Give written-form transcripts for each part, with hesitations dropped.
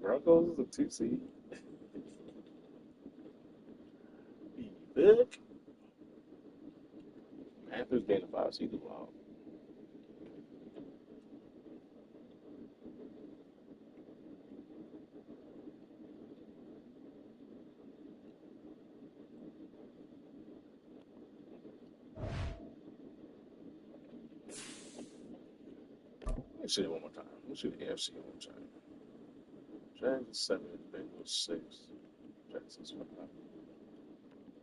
Broncos is a 2 seed. Look. Panthers being a 5 seed is wild. Let's see it one more time. Let's see the AFC one more time. Jags 7, Bengals 6, Jackson's 5.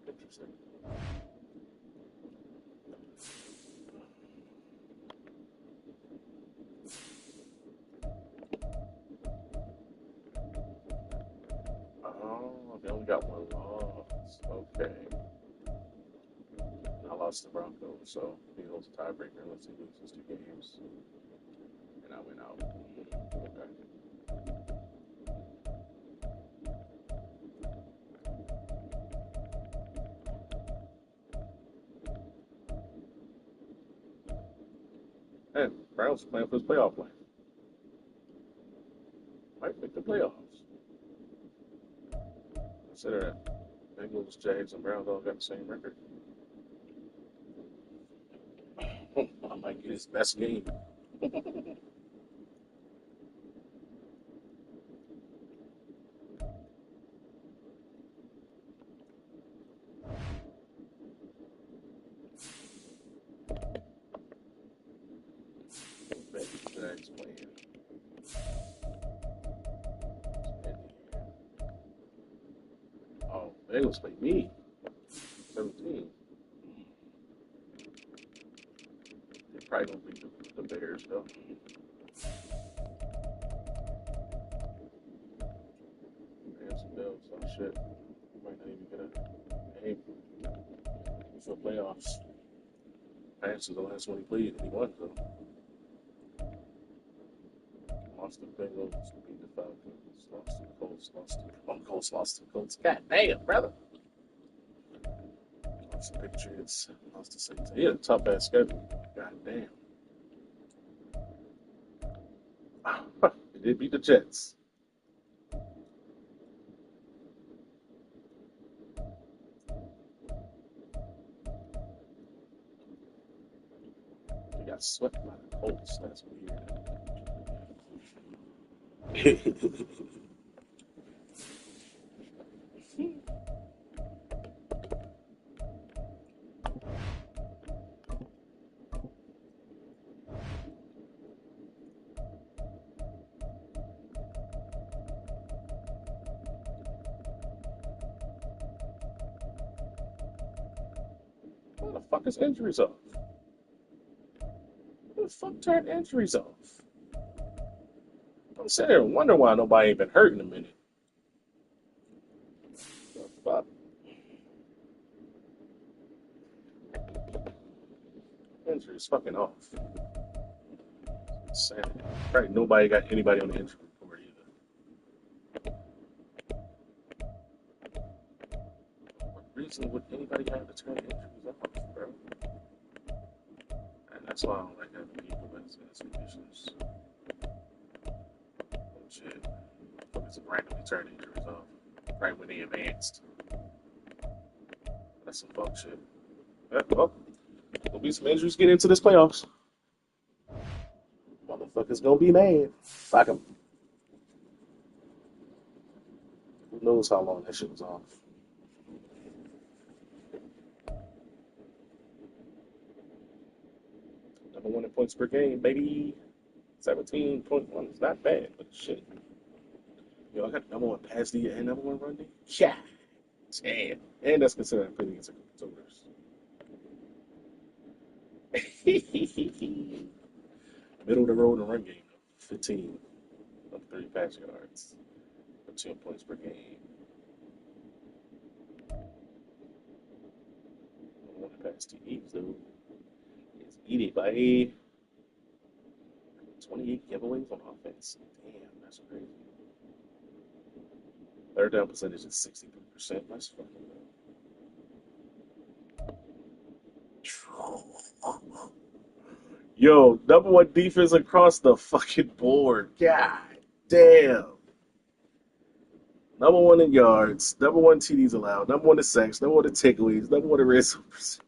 Interesting. Oh, they only got one loss. Okay. I lost the Broncos, so he holds a tiebreaker unless he loses 2 games. And I went out. Okay. And Browns playing for his playoff lane. Might make the playoffs. Consider that Bengals, Jags, and Browns all got the same record. I might get his best game. Jags playing. Oh, Bengals play me. 17. They probably don't beat the Bears though. Rams and Bills. Oh shit. Might not even get a game for playoffs. Pants is the last one he played and he won though. Lost to the Bengals, beat the Falcons, lost to the Colts, lost to the Colts. God damn, brother. Lost to the Patriots, lost to Saints. He had a tough ass schedule. God damn. He did beat the Jets. He got swept by the Colts. That's weird. Where the fuck is injuries off? Who the fuck turned injuries off? I'm sitting there and wonder why nobody ain't been hurt in a minute. What the fuck? Injuries fucking off. Insanity. Right, nobody got anybody on the injury report either. What reason would anybody have to turn injuries off, bro? And that's why I don't like having people in situations. Oh shit. It's randomly turn injuries off. Right when they advanced. That's some fuck shit. Yeah, well, there'll be some injuries getting into this playoffs. Motherfuckers gonna be mad. Fuck them. Who knows how long that shit was off? Number 1 in points per game, baby. 17.1 is not bad, but shit. Yo, I got number 1 pass D and number 1 run D. Yeah. Damn. And that's considered putting against the Cougars. Middle of the road in the run game, 15 of 30 pass yards, 10 points per game. One pass to Eves, though. It's eat it, buddy. 28 giveaways on offense. Damn, that's crazy. Third down percentage is 63%. That's fucking good. Yo, number 1 defense across the fucking board. God damn. Number one in yards, number one TDs allowed, number one in sacks, number one in takeaways, number one in red zone percentage.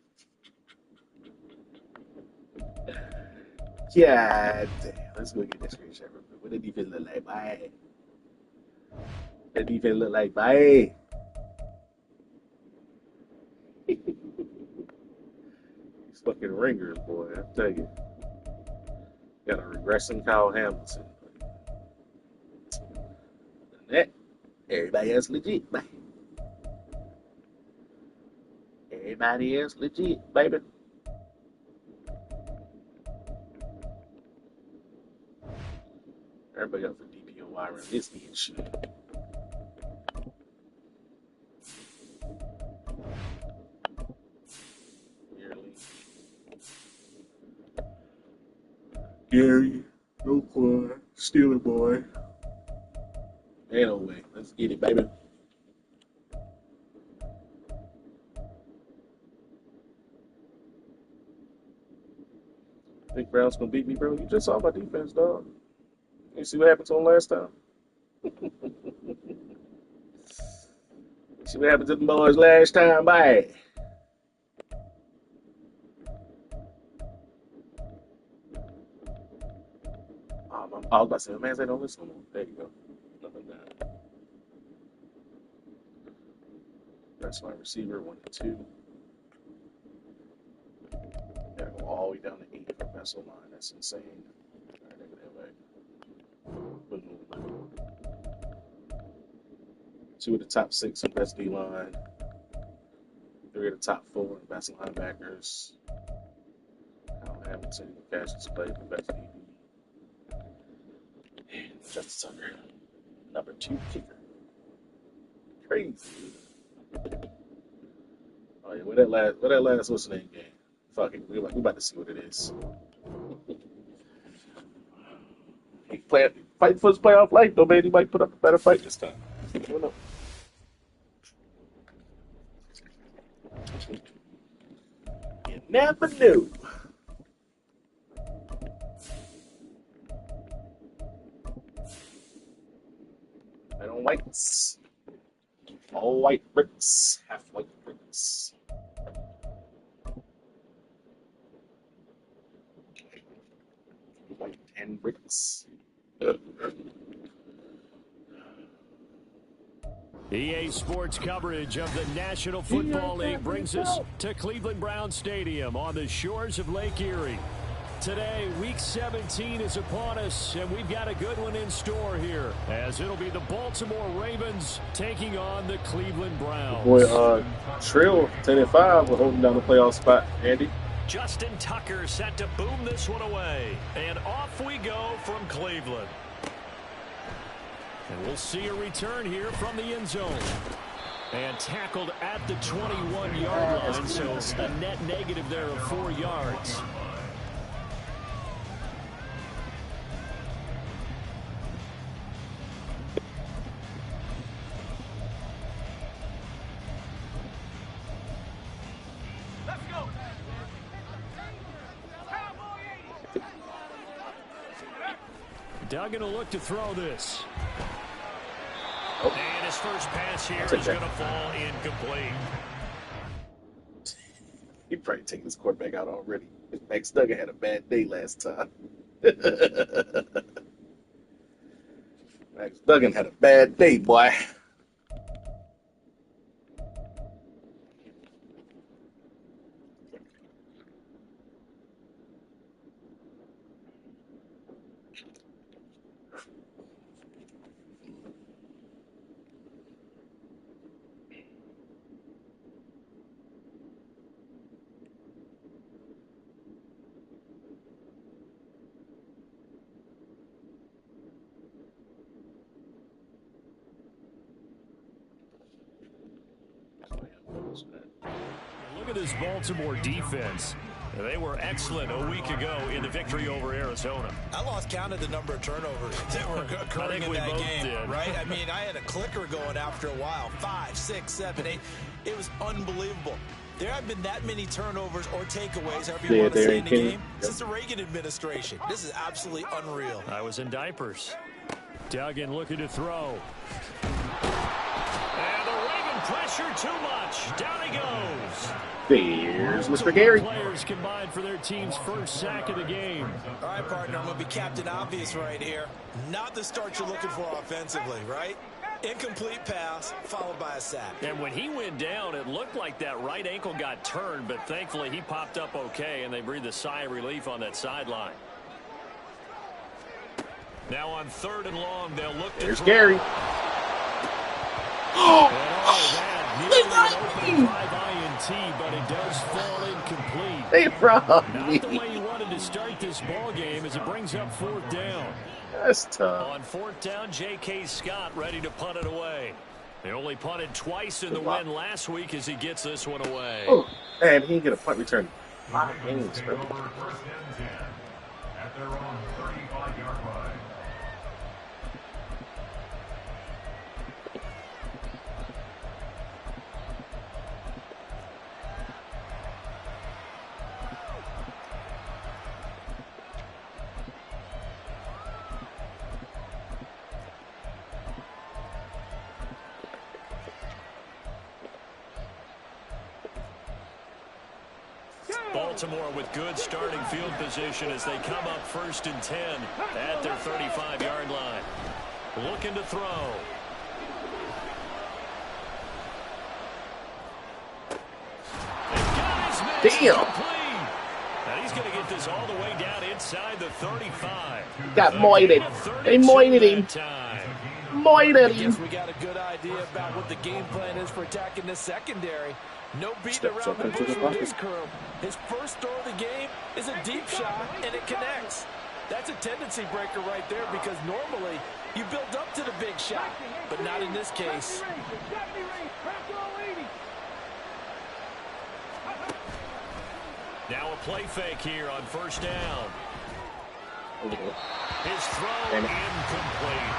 God damn. Let's go get that screenshot real quick. What the defense look like? Bye. That defense look like bye. These fucking ringers, boy. I tell you. Got a regressing Kyle Hamilton. And that, everybody else legit, man. Everybody else legit, baby. Everybody else for DPOY around this and shit. Gary, no Quan, Steeler boy. Ain't no way. Let's get it, baby. Think Brown's gonna beat me, bro? You just saw my defense, dog. You see what happened to him last time? See what happened to the boys last time, bye. I was about to say, man, they don't listen to me. There you go. Nothing bad. That's my receiver, 1 and 2. Gotta go all the way down to 8 for vessel line. That's insane. All right, that way. 2 of the top 6 in best D line. 3 of the top 4 in best linebackers. Kyle Hamilton, Cassius Clay, the best DB. Justice Tucker, number 2 kicker. Crazy. Oh yeah, where that last what's the name game? Fuck it, we about to see what it is. He fighting for his playoff life though, man. He might put up a better fight this time. I don't know. You never knew. Red on whites. All white bricks. Half white bricks. White 10 bricks. EA Sports coverage of the National Football League brings us to Cleveland Browns Stadium on the shores of Lake Erie. Today, Week 17 is upon us, and we've got a good one in store here, as it'll be the Baltimore Ravens taking on the Cleveland Browns. Boy, Trill, 10-5, will hold down the playoff spot, Andy. Justin Tucker set to boom this one away, and off we go from Cleveland. And we'll see a return here from the end zone. And tackled at the 21-yard line, so a net negative there of 4 yards. Duggan will look to throw this. Oh. And his first pass here is going to fall incomplete. He'd probably take this quarterback out already. Max Duggan had a bad day last time. Max Duggan had a bad day, boy. Look at this Baltimore defense. They were excellent a week ago in the victory over Arizona. I lost count of the number of turnovers that were occurring in that game, right? I mean, I had a clicker going after a while. 5, 6, 7, 8. It was unbelievable. There have been that many turnovers or takeaways, however you want to say, in the game since the Reagan administration. This is absolutely unreal. I was in diapers. Duggan looking to throw. pressure too much. Down he goes. There's Mr. Gary. Players combined for their team's first sack of the game. All right, partner, I'm going to be Captain Obvious right here. Not the start you're looking for offensively, right? Incomplete pass followed by a sack. And when he went down, it looked like that right ankle got turned, but thankfully he popped up okay, and they breathed a sigh of relief on that sideline. Now on 3rd and long, they'll look to There's throw. Gary. They got me. But it does fall incomplete. They robbed Not me. the way you wanted to start this ball game as it brings up 4th down. That's tough. On 4th down, J.K. Scott ready to punt it away. They only punted twice in the win last week as he gets this one away. Oh, man, he didn't get a punt return. 5 games, bro. At their own 35-yard line. Baltimore with good starting field position as they come up 1st and 10 at their 35-yard line. Looking to throw. Damn. And he's going to get this all the way down inside the 35. Got moited. They moited him. Moited Guess him. we got a good idea about what the game plan is for attacking this secondary. No beating Steps around up the into bush the with this pocket. crew. His first throw of the game is a deep shot, and it connects. That's a tendency breaker right there because normally you build up to the big shot, but not in this case. Now a play fake here on 1st down. His throw Damn it. incomplete.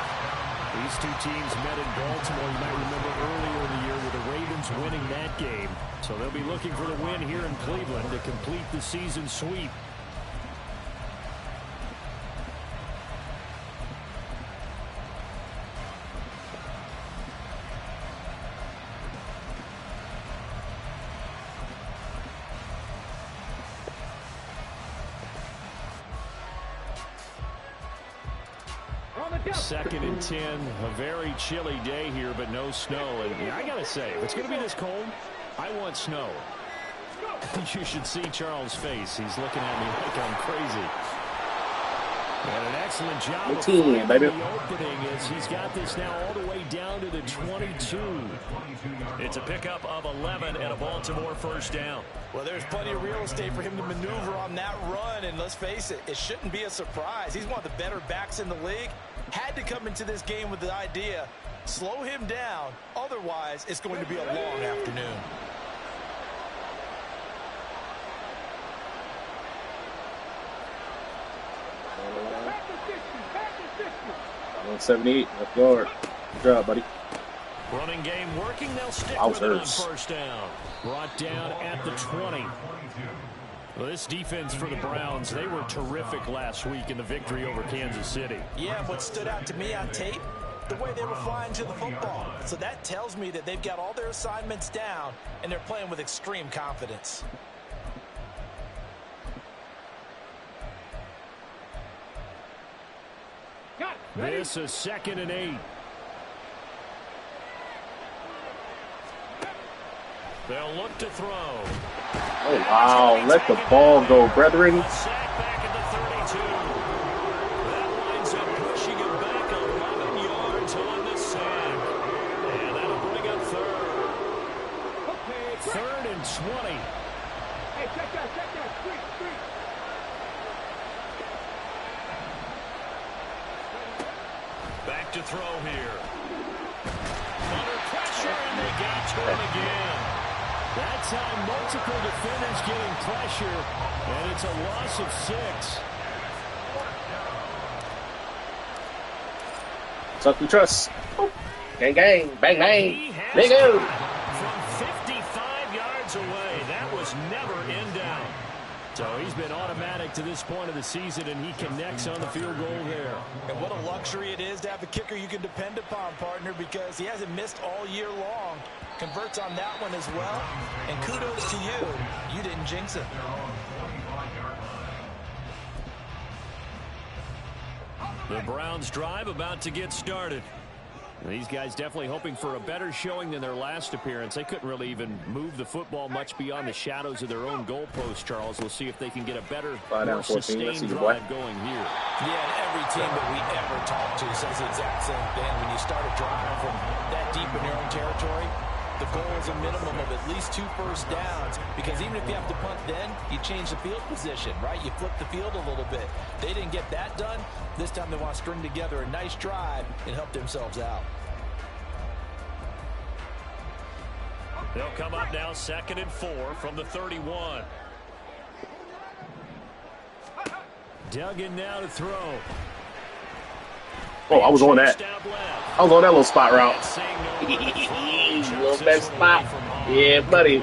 These two teams met in Baltimore, you might remember, earlier in the year with the Ravens winning that game. So they'll be looking for the win here in Cleveland to complete the season sweep. Second and 10, a very chilly day here, but no snow. And I got to say, if it's going to be this cold, I want snow. You should see Charles' face. He's looking at me like I'm crazy. And an excellent job of finding baby. the opening as he's got this now all the way down to the 22. It's a pickup of 11 and a Baltimore 1st down. Well, there's plenty of real estate for him to maneuver on that run, and let's face it, it shouldn't be a surprise. He's one of the better backs in the league. Had to come into this game with the idea, slow him down, otherwise it's going to be a long afternoon. W17, left guard. Good job, buddy. Running game working. They'll stick Wowzers. with it on 1st down. Brought down at the 20. Well, this defense for the Browns, they were terrific last week in the victory over Kansas City. Yeah, what stood out to me on tape, the way they were flying to the football. So that tells me that they've got all their assignments down, and they're playing with extreme confidence. This is 2nd and 8. They'll look to throw. Oh, wow. Let the ball go, brethren. A sack back at the 32. That winds up pushing him back 11 yards on the sack. And that'll bring up 3rd. 3rd and 20. Hey, check that. Street. Back to throw here. Under pressure, and they got to him again. That time, multiple defenders getting pressure, and it's a loss of 6. Something trust. Gang, gang. Bang, bang. He has There you go. from 55 yards away. That was never in down. So he's been automatic to this point of the season, and he connects on the field goal there. And what a luxury it is to have a kicker you can depend upon, partner, because he hasn't missed all year long. Converts on that one as well. And kudos to you. You didn't jinx it. The Browns drive about to get started. These guys definitely hoping for a better showing than their last appearance. They couldn't really even move the football much beyond the shadows of their own goalpost, Charles. We'll see if they can get a better, more sustained drive going here. Yeah, and every team that we ever talk to says the exact same thing. When you start a drive from that deep in your own territory, the goal is a minimum of at least 2 first downs, because even if you have to punt then, you change the field position, right? You flip the field a little bit. They didn't get that done. This time they want to string together a nice drive and help themselves out. They'll come up now 2nd and 4 from the 31. Duggan now to throw. Oh, I was on that. I was on that little spot route. Little best spot. Yeah, buddy.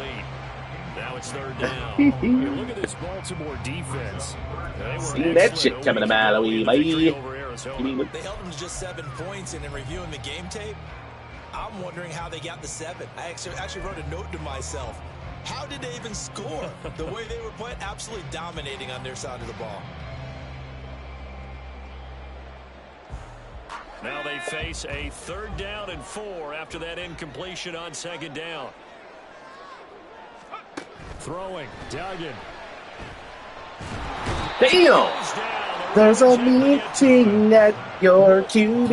Now it's 3rd down. Look at this Baltimore defense. See that shit coming a mile away, buddy. They held them to just 7 points, and in reviewing the game tape, I'm wondering how they got the 7. I actually wrote a note to myself. How did they even score? The way they were playing, absolutely dominating on their side of the ball. Now they face a 3rd down and 4 after that incompletion on 2nd down. Throwing, Duggan. Damn! There's a meeting at your QB.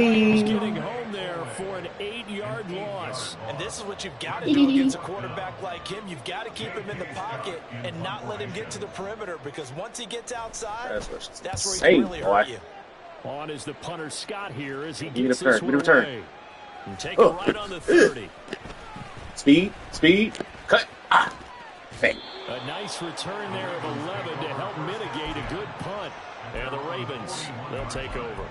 Getting home there for an 8-yard loss. And this is what you've got to do against a quarterback like him. You've got to keep him in the pocket and not let him get to the perimeter, because once he gets outside, that's where he can really hurt you. On is the punter Scott here as he Give gets it a this turn. one away. And take it right on the 30. Speed, cut. Bang. A nice return there of 11 to help mitigate a good punt. And the Ravens, they'll take over.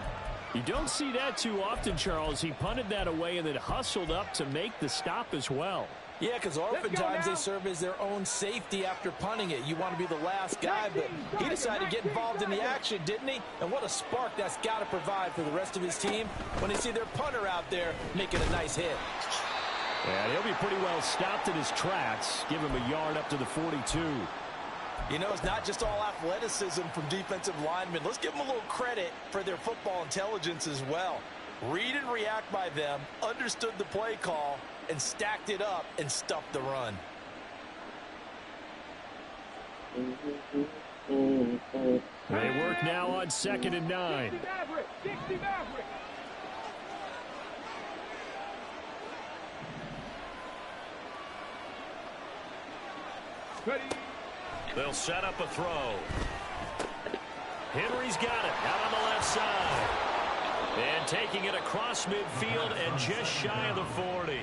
You don't see that too often, Charles. He punted that away and then hustled up to make the stop as well. Yeah, because oftentimes they serve as their own safety after punting it. You want to be the last guy, but he decided to get involved in the action, didn't he? And what a spark that's got to provide for the rest of his team when they see their punter out there making a nice hit. And he'll be pretty well stopped in his tracks. Give him a yard up to the 42. You know, it's not just all athleticism from defensive linemen. Let's give them a little credit for their football intelligence as well. Read and react by them, understood the play call, and stacked it up and stuffed the run. They work now on 2nd and 9. 60 Maverick. Ready. They'll set up a throw. Henry's got it out on the left side. And taking it across midfield and just shy of the 40.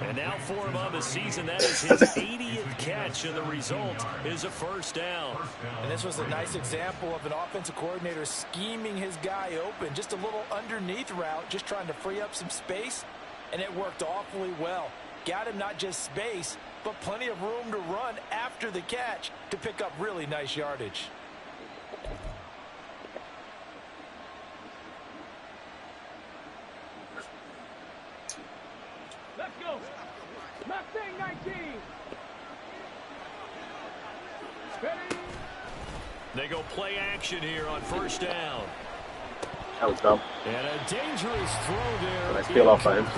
And now for him on the season, that is his 80th catch, and the result is a 1st down. And this was a nice example of an offensive coordinator scheming his guy open. Just a little underneath route, just trying to free up some space, and it worked awfully well. Got him not just space, but plenty of room to run after the catch to pick up really nice yardage. Let's go. Mustang 19. Ready. They go play action here on 1st down. That was dumb. And a dangerous throw there. Nice peel off by him. He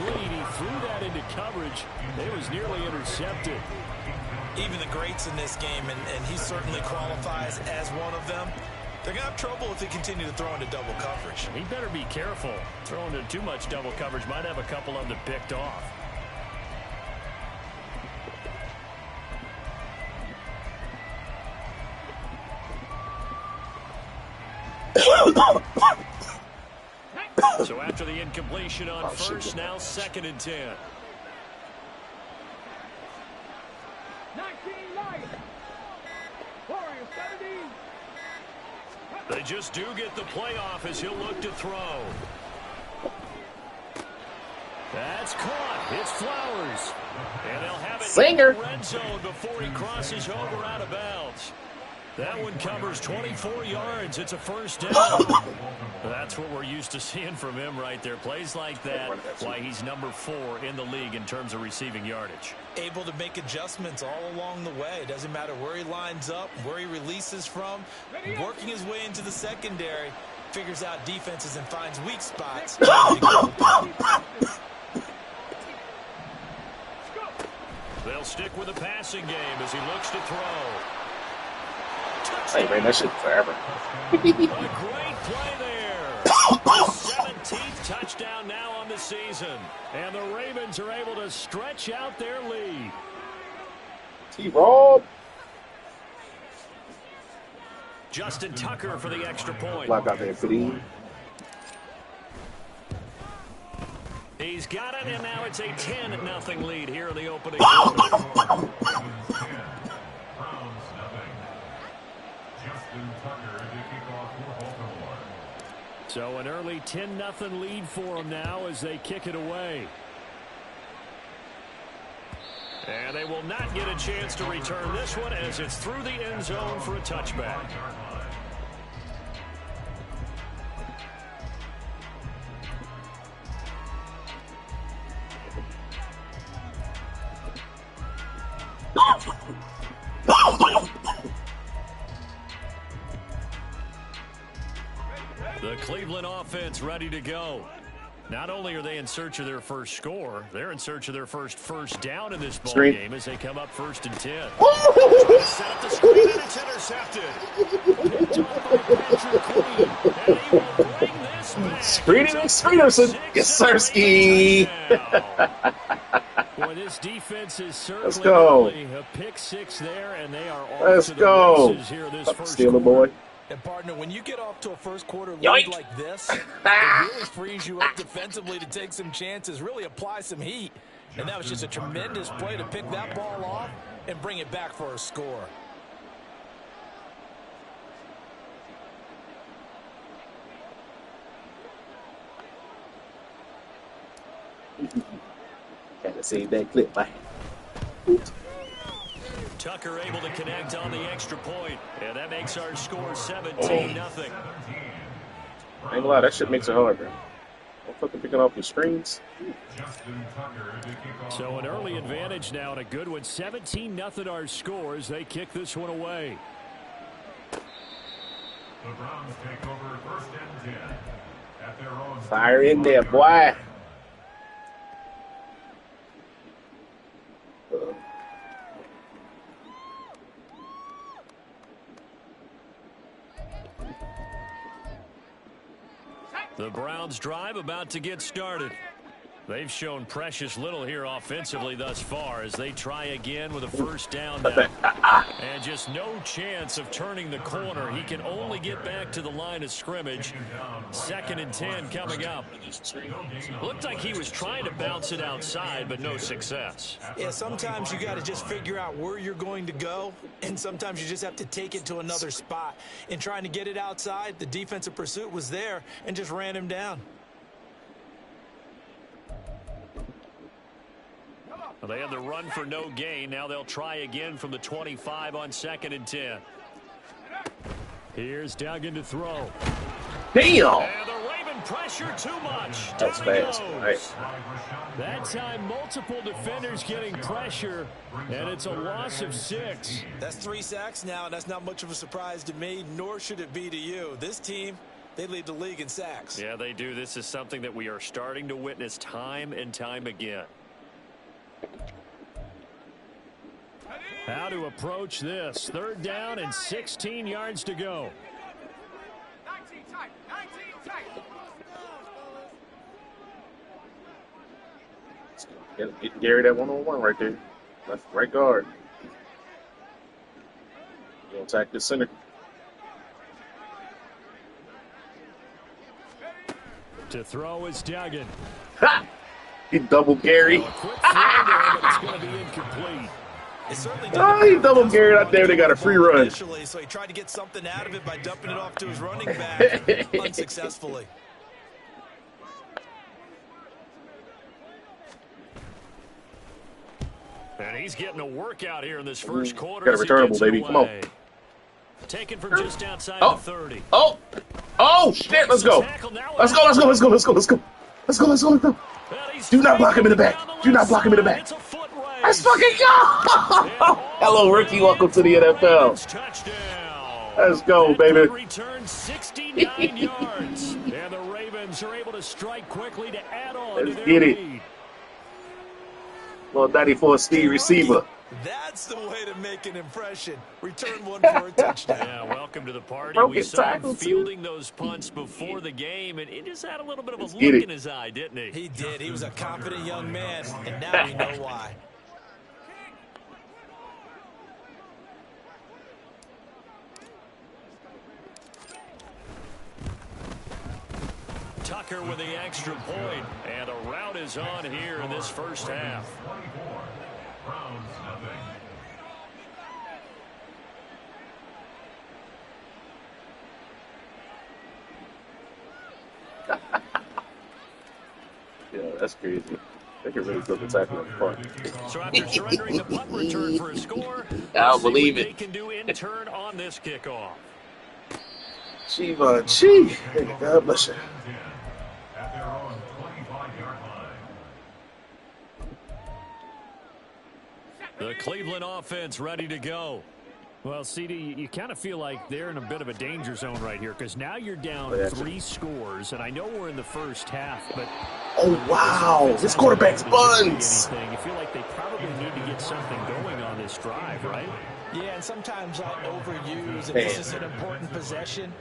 threw that into coverage. It was nearly intercepted. Even the greats in this game, and he certainly qualifies as one of them, they're going to have trouble if they continue to throw into double coverage. He better be careful. Throwing into too much double coverage might have a couple of them picked off. So after the incompletion on 1st, now 2nd and 10. 19 Lions. Warriors 17. They just do get the playoff as he'll look to throw. That's caught. It's Flowers. And they'll have it Singer. in the red zone before he crosses over out of bounds. That one covers 24 yards. It's a first down. That's what we're used to seeing from him right there. Plays like that, why he's number 4 in the league in terms of receiving yardage. Able to make adjustments all along the way. Doesn't matter where he lines up, where he releases from. Working his way into the secondary. Figures out defenses and finds weak spots. They'll stick with the passing game as he looks to throw. Hey, man, that shit forever. A great play there. 17th touchdown now on the season. And the Ravens are able to stretch out their lead. T-Rob. Justin Tucker for the extra point. Block out there, Fitty. He's got it, and now it's a 10-0 lead here in the opening quarter. So an early 10-0 lead for them now as they kick it away. And they will not get a chance to return this one as it's through the end zone for a touchback. The Cleveland offense ready to go. Not only are they in search of their first score, they're in search of their first down in this ball game as they come up 1st and 10. Set up the screen and it's intercepted. Picked off by Patrick Queen. And he will bring this back. Screenerson. Yes, Sirski. Boy, this defense is certainly Let's go. A pick 6 there, and they are off Let's to the go. races here this first Steal the quarter. boy. And, partner, when you get off to a first quarter lead Yoink. like this, it really frees you up defensively to take some chances, really apply some heat. And that was just a tremendous play to pick that ball off and bring it back for a score. Gotta save that clip, man. Tucker able to connect on the extra point, and that makes our score 17-0. Ain't gonna lie, that shit makes it hard, man. Don't fucking picking off your screens. So an early advantage now and a good one. 17-0 our score as they kick this one away. The Browns take over 1st and 10 at their own. Fire in there, boy. The Browns drive about to get started. They've shown precious little here offensively thus far as they try again with a first down now. And just no chance of turning the corner. He can only get back to the line of scrimmage. 2nd and 10 coming up. Looked like he was trying to bounce it outside, but no success. Yeah, sometimes you got to just figure out where you're going to go, and sometimes you just have to take it to another spot. In trying to get it outside, the defensive pursuit was there and just ran him down. Well, they had the run for no gain. Now they'll try again from the 25 on 2nd and 10. Here's Duggan to throw. Damn! And the Raven pressure too much. That's fast. Right. That time, multiple defenders getting pressure, and it's a loss of 6. That's 3 sacks now, and that's not much of a surprise to me, nor should it be to you. This team, they lead the league in sacks. Yeah, they do. This is something that we are starting to witness time and time again. How to approach this. 3rd down and 16 yards to go. 19 tight. 19 tight. Get Gary that one-on-one right there. Right guard. You'll attack the center. To throw is Duggan. Ha! He doubled Gary. Well, a quick throw there, but it's going to be incomplete. It certainly He doubled Gary out there. They got a free run. Initially, so he tried to get something out of it by dumping it off to his running back unsuccessfully. And he's getting a workout here in this first quarter. Got a returnable, baby. Come on. Taken from just outside Oh, the 30. oh, shit! Let's go! Let's go! Let's go! Let's go! Let's go! Let's go! Let's go! Let's go! Let's go! Do not block him in the back. Do not block him in the back. Let's fucking go! Hello, Ricky. Welcome to the NFL. Let's go, baby. Return 69 yards. And the Ravens are able to strike quickly to add on to their lead. Little 94 speed receiver. That's the way to make an impression. Return one for a touchdown. Yeah, welcome to the party. Broken We saw him tackle, fielding those punts before the game, and he just had a little bit of a look in his eye, didn't he? He did. He was a confident young man, and now we know why. Tucker with the extra point, and a rout is on here in this first half. 24. Browns nothing. Yeah, that's crazy. They can really flip the tackle in the park. So after surrendering the punt return for a score, I'll believe they it. can do in turn on this kickoff. Chiva Chi. God bless you. At their own 25-yard line. The Cleveland offense ready to go. Well, CD, you kind of feel like they're in a bit of a danger zone right here because now you're down 3 scores, and I know we're in the first half, but oh wow, this quarterback's buns. You feel like they probably need to get something going on this drive, right? Yeah, and sometimes I overuse, and this is an important possession.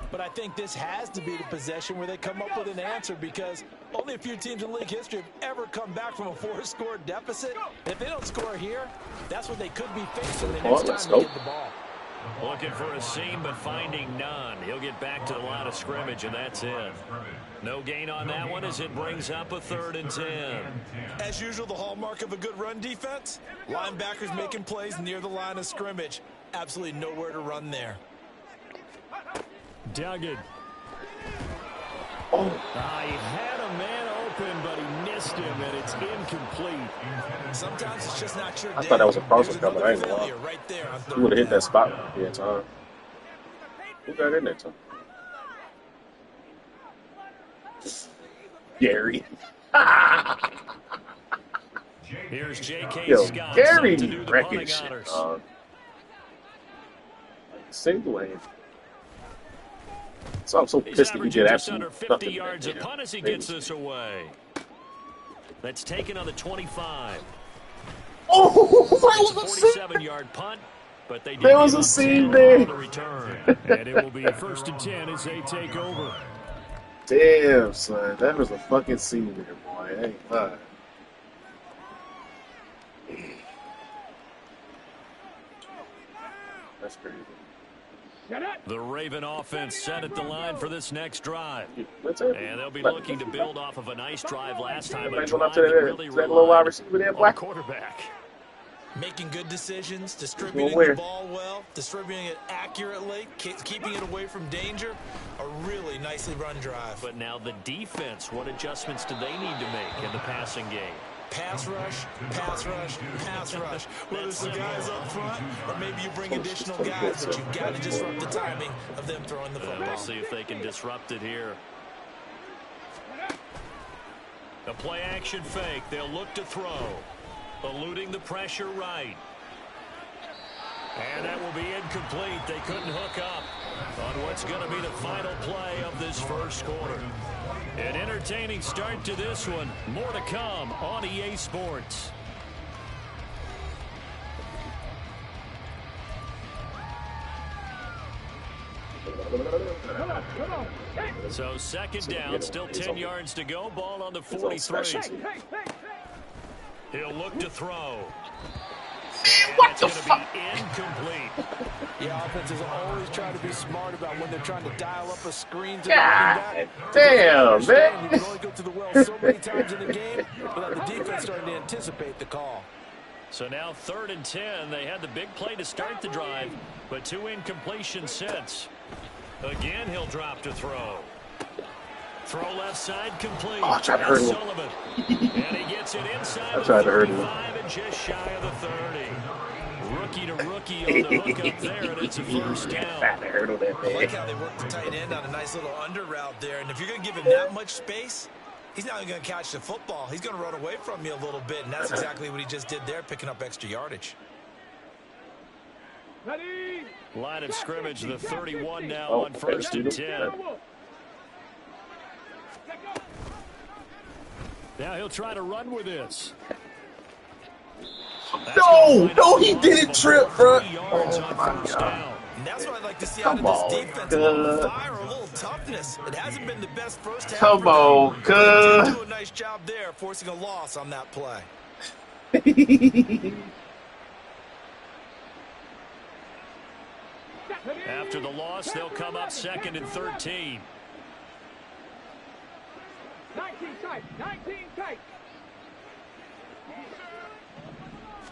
But I think this has to be the possession where they come up with an answer because only a few teams in league history have ever come back from a 4-score deficit. And if they don't score here, that's what they could be facing the next time they get the ball. Looking for a seam, but finding none. He'll get back to the line of scrimmage, and that's it. No gain on that one as it brings up a 3rd and 10. As usual, the hallmark of a good run defense, linebackers making plays near the line of scrimmage. Absolutely nowhere to run there. Duggan. Oh. He had a man open, but he missed him, and it's incomplete. Sometimes it's just not your day. I thought that was a crossing coming. I ain't gonna lie. Right there on He would have hit that spot in time. Who got in there, Tom? Gary. Here's J.K. Yo, Scott. Gary To do the wrecking punting shit. honors. Single lane. So I'm so He's pissed that he averaging did just under absolutely 50 nothing. yards a punt as he gets this away. That's taken on the 25. Oh, that It's was a a 47-yard punt, but they did There was give a him seam 10 there. on the return. And it will be 1st and 10 as they take over. Damn, son. That was a fucking scene there, boy. I ain't lying. That's crazy. The Raven offense set at the line for this next drive. That's it. And they'll be looking to build off of a nice drive last time. A Going drive up to that that, really that little wide relied receiver there, on the black. quarterback. Making good decisions, distributing the ball well, distributing it accurately, keeping it away from danger. A really nicely run drive. But now the defense, what adjustments do they need to make in the passing game? Pass rush, pass rush, pass rush. Whether it's the guys up front or maybe you bring additional guys, but you've got to disrupt the timing of them throwing the football. We'll see if they can disrupt it here. A play action fake. They'll look to throw. Eluding the pressure right. And that will be incomplete. They couldn't hook up on what's going to be the final play of this first quarter. An entertaining start to this one. More to come on EA Sports. So 2nd down, still 10 yards to go. Ball on the 43. He'll look to throw. What the fuck? Incomplete. Yeah, offenses always try to be smart about when they're trying to dial up a screen to God damn, man. You can only go to the well so many times in the game without the defense starting to anticipate the call. So now 3rd and 10. They had the big play to start the drive, but 2 incompletions since. Again, he'll drop to throw. Throw left side complete. Oh, I tried to hurt him. Sullivan. And he gets it inside. I tried to hurt him. 35 and just shy of the 30. Rookie to rookie on the hook up there, and it's a first down. I like how they work the tight end on a nice little under route there. And if you're going to give him that much space, he's not even going to catch the football. He's going to run away from you a little bit, and that's exactly what he just did there, picking up extra yardage. Line of scrimmage, the 31 now on first and 10. Now he'll try to run with this. No, he didn't trip, bro. Oh, my God. And that's what I'd like to see out of this defense. A little fire, a little toughness. It hasn't been the best first half. Come on, cuz. Do a nice job there, forcing a loss on that play. After the loss, they'll come up 2nd and 13. 19 tight, 19 tight.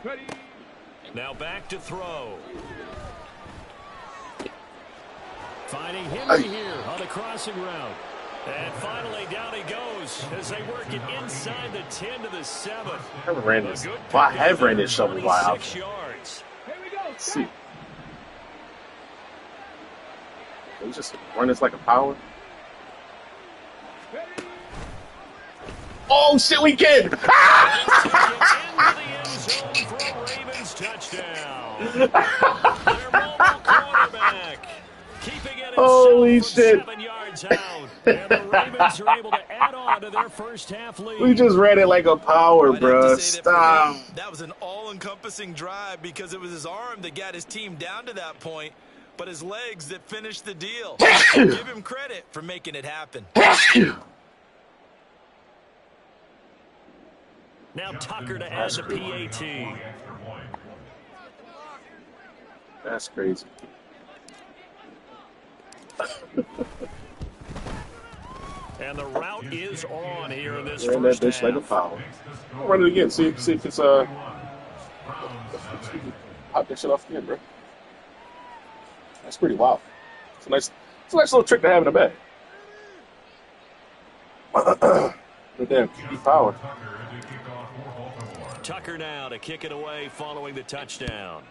Ready. Now back to throw. Finding Henry here on a crossing route. And finally down he goes as they work it inside the 10 to the 7. I have ran this shovel while. 6 yards. Here we go. Let's see. We just run this like a power. Oh shit, we can! Holy shit! 7 yards out, and the Ravens are able to add on to their first half lead. We just ran it like a power, bro. Stop. That was an all-encompassing drive because it was his arm that got his team down to that point, but his legs that finished the deal. Give him credit for making it happen. Now Tucker to add the PAT. That's crazy. And the route is on here in this Ran that first bitch like a half. power. I'll run it again. See if it's pop that shit off again, bro. That's pretty wild. It's a nice little trick to have in the bag. Good damn QB power. Tucker now to kick it away following the touchdown.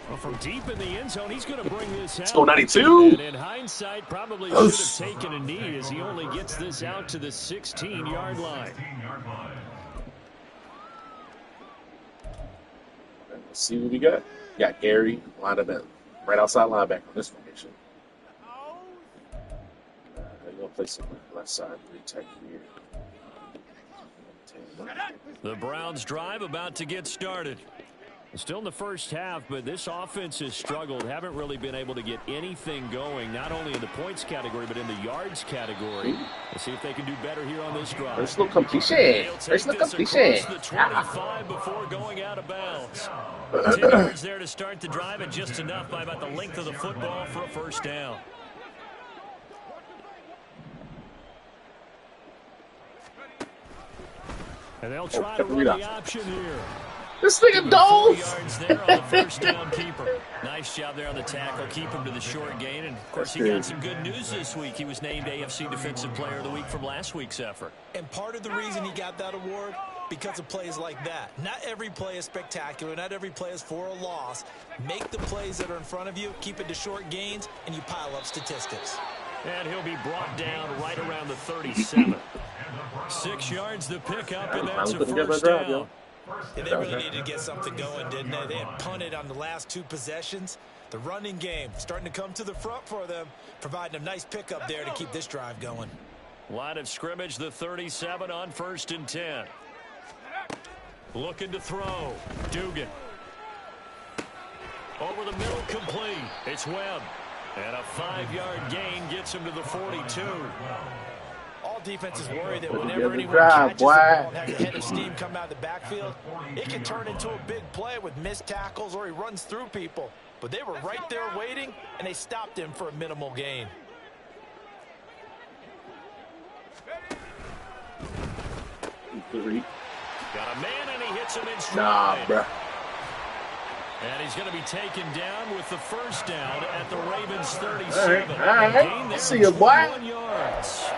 Well, from deep in the end zone, he's going to bring this out. Let's go 92. And in hindsight, probably should have taken a knee as he only gets this out to the 16-yard line. Let's see what we got. Got Gary lined up at right outside linebacker on this formation. They're going to play some left side, pretty tight here. The Browns drive about to get started. Still in the first half, but this offense has struggled. Haven't really been able to get anything going, not only in the points category, but in the yards category. Let's see if they can do better here on this drive. First little completion. First little completion. The 25 before going out of bounds. 10 yards there to start the drive, and just enough by about the length of the football for a first down. And they'll try to run the option here. This nigga Dove! 4 yards there on the first down keeper. Nice job there on the tackle. Keep him to the short gain. And, of course, he got some good news this week. He was named AFC Defensive Player of the Week from last week's effort. And part of the reason he got that award, because of plays like that. Not every play is spectacular. Not every play is for a loss. Make the plays that are in front of you, keep it to short gains, and you pile up statistics. And he'll be brought down right around the 37. 6 yards the pickup, and that's a first down. Yeah, they really needed to get something going, didn't they? They had punted on the last 2 possessions. The running game starting to come to the front for them, providing a nice pickup there to keep this drive going. Line of scrimmage, the 37 on first and 10. Looking to throw. Dugan. Over the middle, complete. It's Webb. And a 5-yard gain gets him to the 42. All defenses worry that whenever anyone catches the ball and has a head of steam come out of the backfield, it can turn into a big play with missed tackles or he runs through people. But they were right there waiting, and they stopped him for a minimal gain. Got a man, and he hits him in stride. Nah, bruh. And he's going to be taken down with the first down at the Ravens 37. All right. See you, boy. Yards.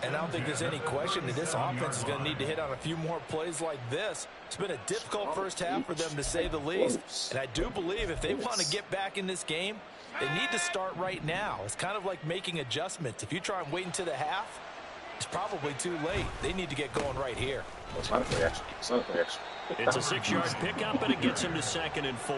And I don't think there's any question that this offense is going to need to hit on a few more plays like this. It's been a difficult first half for them, to say the least. And I do believe if they want to get back in this game, they need to start right now. It's kind of like making adjustments. If you try and wait until the half, it's probably too late. They need to get going right here. It's not a play action. It's not a play action. It's a 6-yard pickup, and it gets him to 2nd and 4.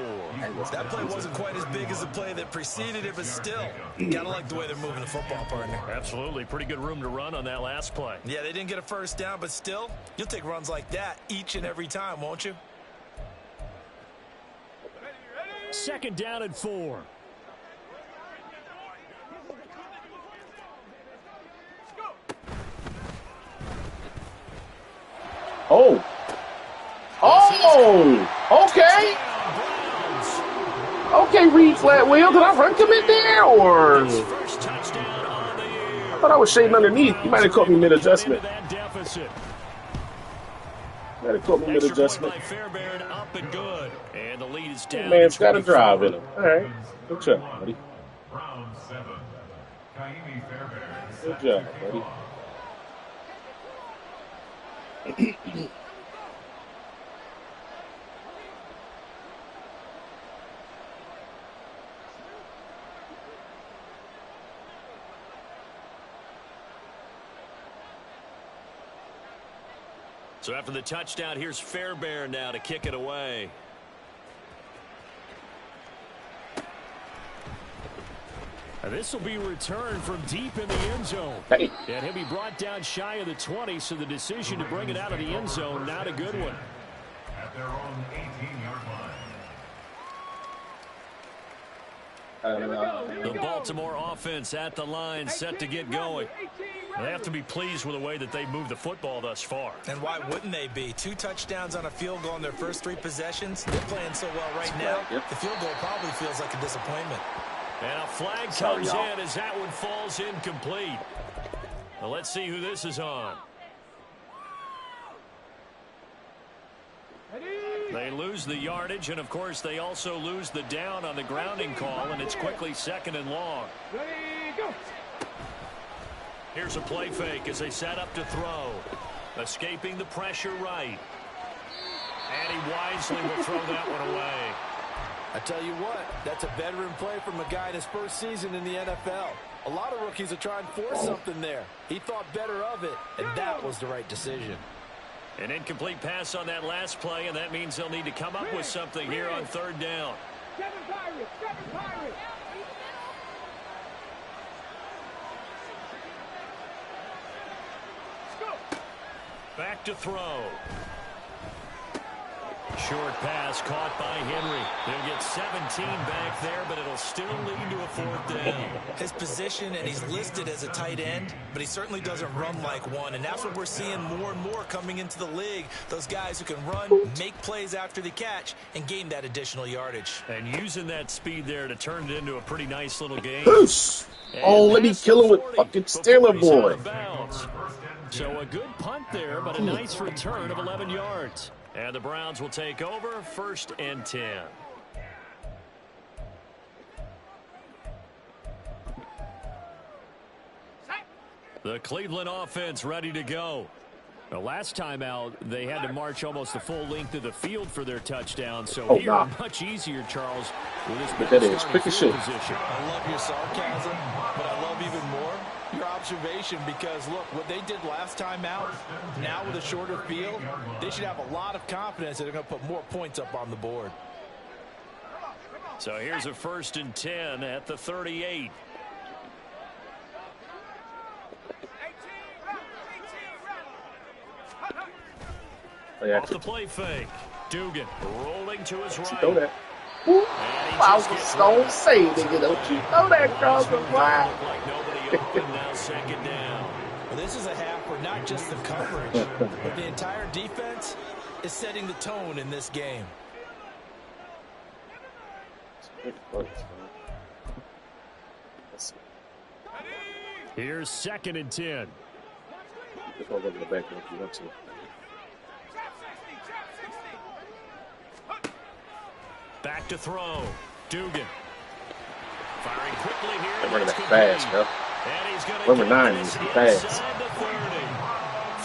That play wasn't quite as big as the play that preceded it, but still, gotta like the way they're moving the football, partner. Absolutely. Pretty good room to run on that last play. Yeah, they didn't get a first down, but still, you'll take runs like that each and every time, won't you? 2nd down and 4. Oh. Oh. Okay. Okay, Reed Flatwell. Did I rank him in there, or I thought I was shading underneath? You might have caught me mid-adjustment. Might have caught me mid-adjustment. Man's got a drive in him. All right. Good job, buddy. Good job, buddy. So after the touchdown, here's Fairbairn now to kick it away. And this will be returned from deep in the end zone. Hey. And he'll be brought down shy of the 20, so the decision to bring it out of the end zone, not a good one. At their own 18-yard line. The Baltimore offense at the line, set to get going. They have to be pleased with the way that they moved the football thus far. And why wouldn't they be? 2 touchdowns on a field goal in their first 3 possessions. They're playing so well right now. The field goal probably feels like a disappointment. And a flag comes in as that one falls incomplete. Well, let's see who this is on. They lose the yardage, and of course they also lose the down on the grounding call, and it's quickly 2nd and long. Here's a play fake as they set up to throw. Escaping the pressure right. And he wisely will throw that one away. I tell you what, that's a veteran play from a guy in his first season in the NFL. A lot of rookies are trying to force something there. He thought better of it, and that was the right decision. An incomplete pass on that last play, and that means they'll need to come up with something here on 3rd down. 7 Pirates, 7 Pirates. Back to throw. Short pass caught by Henry. They'll get 17 back there, but it'll still lead to a 4th down. His position, and he's listed as a tight end, but he certainly doesn't run like one, and that's what we're seeing more and more coming into the league. Those guys who can run, make plays after the catch, and gain that additional yardage. And using that speed there to turn it into a pretty nice little game. Oh, let me kill him with fucking Steeler boy. So a good punt there, but a nice return of 11 yards. And the Browns will take over 1st and 10. The Cleveland offense ready to go. The last time out, they had to march almost the full length of the field for their touchdown. So here, much easier, Charles, with this better starting field position. I love your sarcasm, but I love even more your observation, because look, what they did last time out, now with a shorter field, they should have a lot of confidence that they're going to put more points up on the board. So here's a 1st and 10 at the 38. Off the play fake. Dugan rolling to his right. Throw that. I was going to say, nigga, don't you throw that across the line. Like nobody open, now 2nd down. Well, this is a half where not just the coverage, but the entire defense is setting the tone in this game. Here's 2nd and 10. Just go to the back if you want to. Back to throw. Dugan. Firing quickly here. They're running that fast, bro. And he's going to Number get 9 this is fast. inside the 30.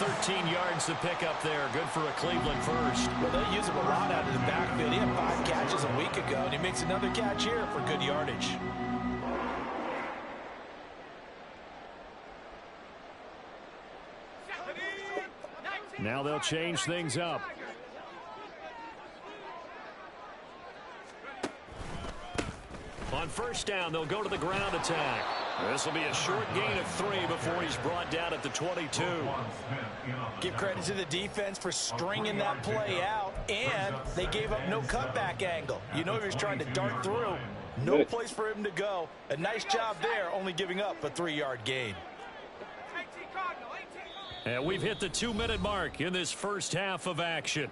13 yards to pick up there. Good for a Cleveland first. Well, they use him a lot out of the backfield. He had 5 catches a week ago, and he makes another catch here for good yardage. Now they'll change things up. On first down, they'll go to the ground attack. This will be a short gain of 3 before he's brought down at the 22. Give credit to the defense for stringing that play out, and they gave up no cutback angle. You know he was trying to dart through. No place for him to go. A nice job there, only giving up a 3-yard gain. And we've hit the 2-minute mark in this first half of action.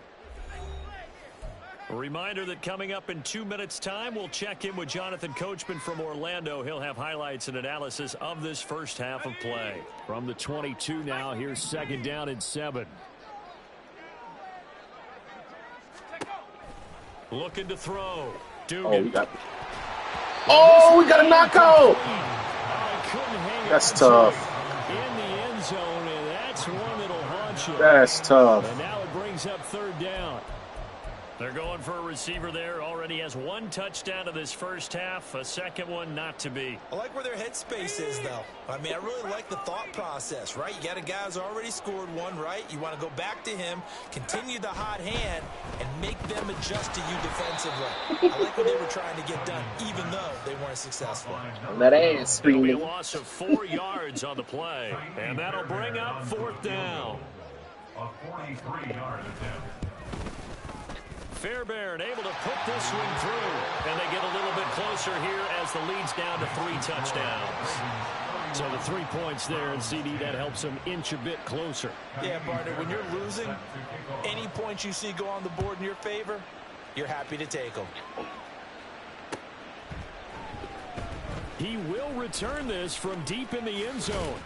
A reminder that coming up in 2 minutes' time, we'll check in with Jonathan Coachman from Orlando. He'll have highlights and analysis of this first half of play. From the 22 now, here's 2nd down and 7. Looking to throw. Dugan. We got a knockout. That's tough. In the end zone, and that's one that'll haunt you. That's tough. And now it brings up 3rd down. They're going for a receiver there. Already has 1 touchdown in this first half. A second one not to be. I like where their headspace is, though. I mean, I really like the thought process, right? You got a guy who's already scored 1, right? You want to go back to him, continue the hot hand, and make them adjust to you defensively. I like what they were trying to get done, even though they weren't successful. That ass It'll be a screaming. loss of 4 yards on the play. And that'll bring up 4th down. A 43-yard attempt. Fairbairn able to put this one through. And they get a little bit closer here as the lead's down to 3 touchdowns. So the 3 points there, and CD, that helps them inch a bit closer. Yeah, partner, when you're losing, any points you see go on the board in your favor, you're happy to take them. He will return this from deep in the end zone.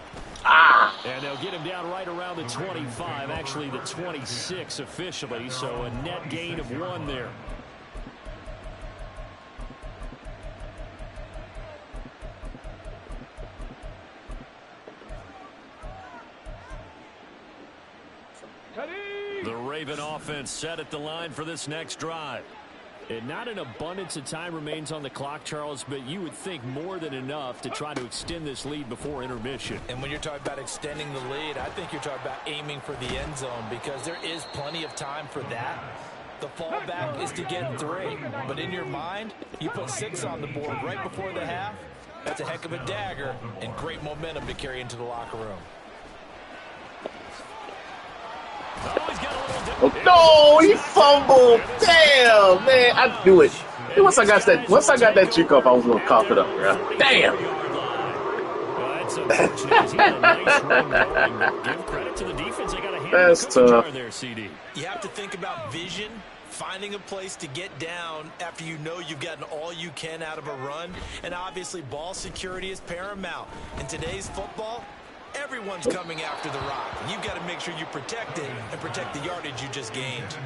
And they'll get him down right around the 25, actually the 26 officially, so a net gain of 1 there. The Raven offense set at the line for this next drive. And not an abundance of time remains on the clock, Charles, but you would think more than enough to try to extend this lead before intermission. And when you're talking about extending the lead, I think you're talking about aiming for the end zone because there is plenty of time for that. The fallback is to get 3. But in your mind, you put 6 on the board right before the half. That's a heck of a dagger and great momentum to carry into the locker room. Oh, no, he fumbled. Damn, man, I knew it. Once I got that trick off, I was gonna cough it up, bro. Damn. That's tough. You have to think about vision, finding a place to get down after you know you've gotten all you can out of a run, and obviously ball security is paramount. In today's football, everyone's coming after the rock. You've got to make sure you protect it and protect the yardage you just gained.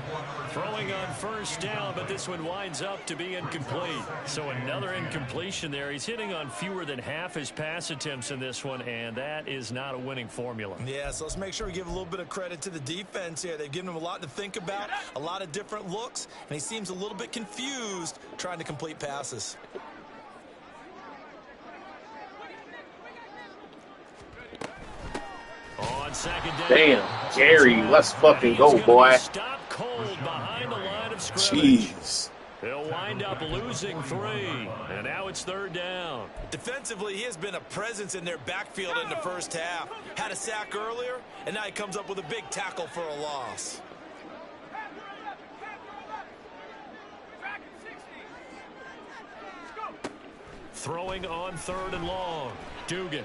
Throwing on first down, but this one winds up to be incomplete. So another incompletion there. He's hitting on fewer than half his pass attempts in this one, and that is not a winning formula. Yeah, so let's make sure we give a little bit of credit to the defense here. They've given him a lot to think about, a lot of different looks, and he seems a little bit confused trying to complete passes. On 2nd down. Damn, Jerry, let's fucking go, boy. Stop cold behind the line of scrimmage. Jeez. They'll wind up losing 3, and now it's 3rd down. Defensively, he has been a presence in their backfield in the first half. Had a sack earlier, and now he comes up with a big tackle for a loss. Throwing on 3rd and long. Dugan.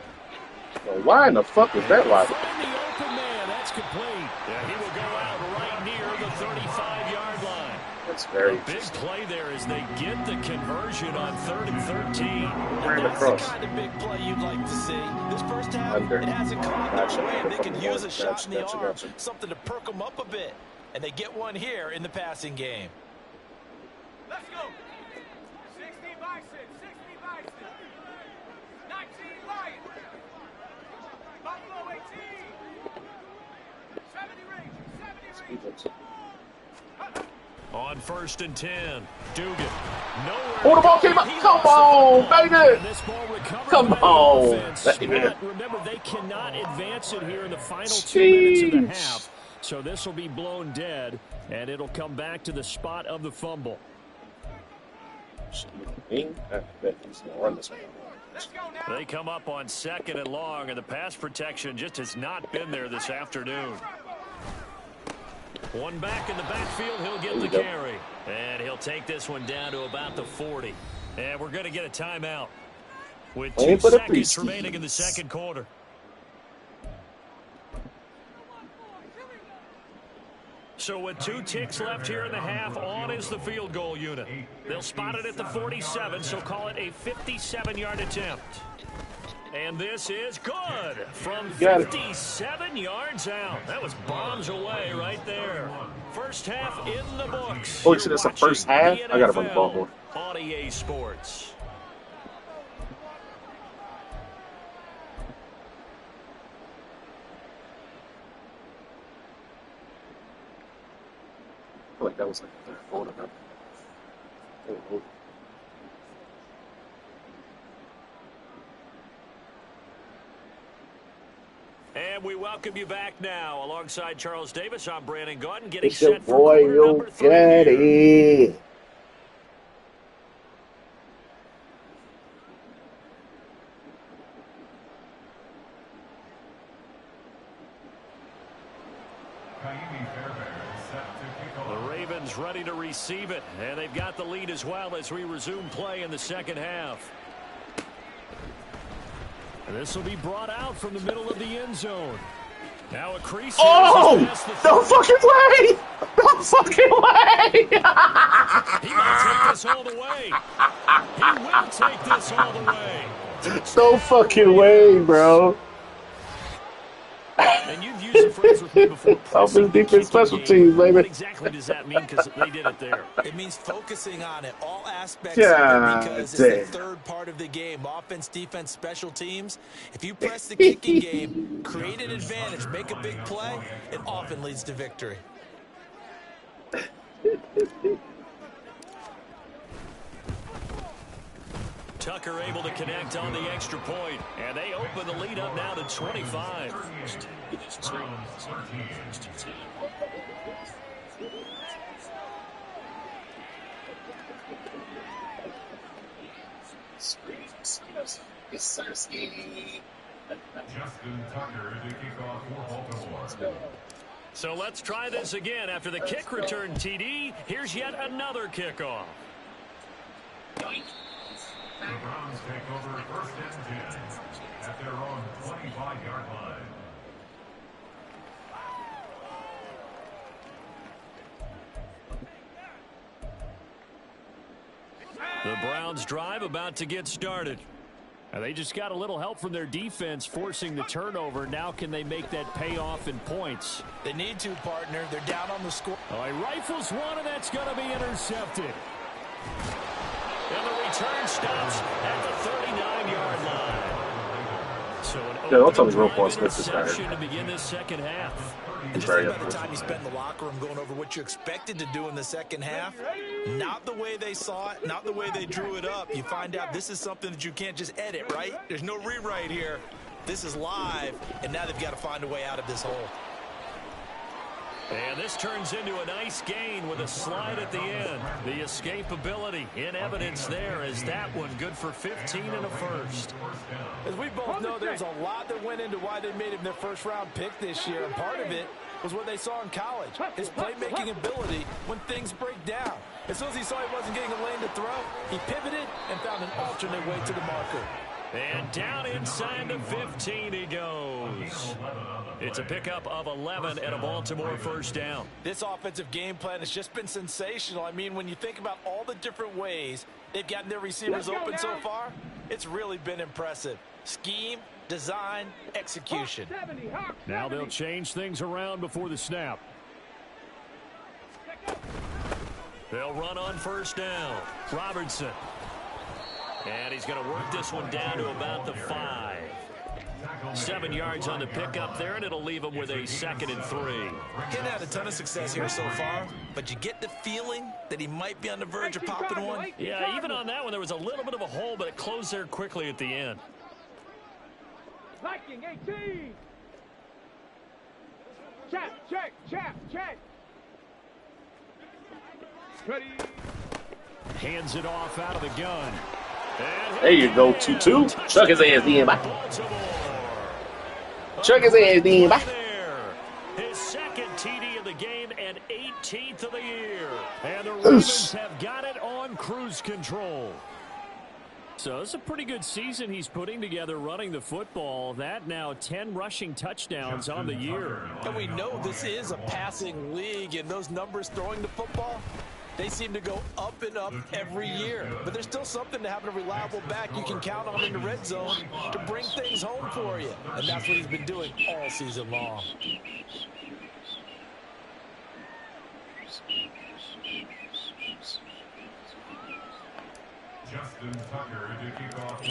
Well, why in the fuck was that like? Find the open man. That's complete. Yeah, he will go out right near the 35-yard line. That's very Big play there as they get the conversion on 3rd and 13. ran That's across. the kind of big play you'd like to see. This first half, Under. it hasn't come Gotcha. their way, and they could use a Gotcha, shot in the gotcha, arm, gotcha. something to perk them up a bit. And they get one here in the passing game. Let's go. 60 Bison, 60 Bison. 19 Lions. On 1st and 10, Dugan. Nowhere. Oh, the ball came up. Come on, baby. And this ball recovered Come by the on. offense. Let me get it. But remember, they cannot advance it here in the final 2 minutes of the half. So this will be blown dead, and it'll come back to the spot of the fumble. They come up on 2nd and long, and the pass protection just has not been there this afternoon. One back in the backfield, he'll get the carry. And he'll take this one down to about the 40. And we're going to get a timeout with 2 seconds remaining in the second quarter. So with 2 ticks left here in the half, on is the field goal unit. They'll spot it at the 47, so call it a 57-yard attempt. And this is good from 57 yards out. That was bombs away right there. First half in the books. Oh, you said it's the first half? I got to run the ball more. On EA Sports. I feel like that was like the third quarter. And we welcome you back now. Alongside Charles Davis, I'm Brandon Gordon, getting It's your set for boy, quarter number 3. Daddy. The Ravens ready to receive it, and they've got the lead as well as we resume play in the second half. And this will be brought out from the middle of the end zone. Now a crease. Oh! No fucking way! No fucking way! He will take this all the way. He will take this all the way. No fucking way, bro. And you've used the phrase with me before. Offense, defense, special teams, baby. What exactly does that mean? Because they did it there. It means focusing on it, all aspects of it, because it's the third part of the game. Offense, defense, special teams. If you press the kicking game, create an advantage, make a big play, it often leads to victory. Tucker able to connect on the extra point, and they open the lead up now to 25. So let's try this again. After the kick return TD, here's yet another kickoff. The Browns take over 1st and 10 at their own 25-yard line. The Browns drive about to get started. And they just got a little help from their defense forcing the turnover. Now can they make that pay off in points? They need to, partner. They're down on the score. Oh, he rifles one, and that's going to be intercepted. And the return stops at the 39-yard line. So an opening interception to begin this second half. And just think about the time you spent in the locker room going over what you expected to do in the second half. Not the way they saw it, not the way they drew it up. You find out this is something that you can't just edit, right? There's no rewrite here. This is live, and now they've got to find a way out of this hole. And this turns into a nice gain with a slide at the end. The escapability in evidence there as that one good for 15 and a first. As we both know, there's a lot that went into why they made him their first-round pick this year. And part of it was what they saw in college, his playmaking ability when things break down. As soon as he saw he wasn't getting a lane to throw, he pivoted and found an alternate way to the marker. And down inside the 15 he goes. It's a pickup of 11 and a Baltimore first down. This offensive game plan has just been sensational. I mean, when you think about all the different ways they've gotten their receivers open so far, it's really been impressive. Scheme, design, execution. Now they'll change things around before the snap. They'll run on first down. Robertson. And he's going to work this one down to about the 5. 7 yards on the pickup there, and it'll leave him with a 2nd and 3. He hasn't had a ton of success here so far, but you get the feeling that he might be on the verge of popping one. Yeah, even on that one, there was a little bit of a hole, but it closed there quickly at the end. Viking 18. Check. Ready. Hands it off out of the gun. There you go, 2-2. Chuck his ass in, bye. Chuck his ass in, bye. His 2nd TD of the game and 18th of the year. And the Ravens have got it on cruise control. So it's a pretty good season he's putting together running the football. That now 10 rushing touchdowns on the year. And we know this is a passing league, and those numbers throwing the football, they seem to go up and up every year. But there's still something to having a reliable back you can count on in the red zone to bring things home for you. And that's what he's been doing all season long.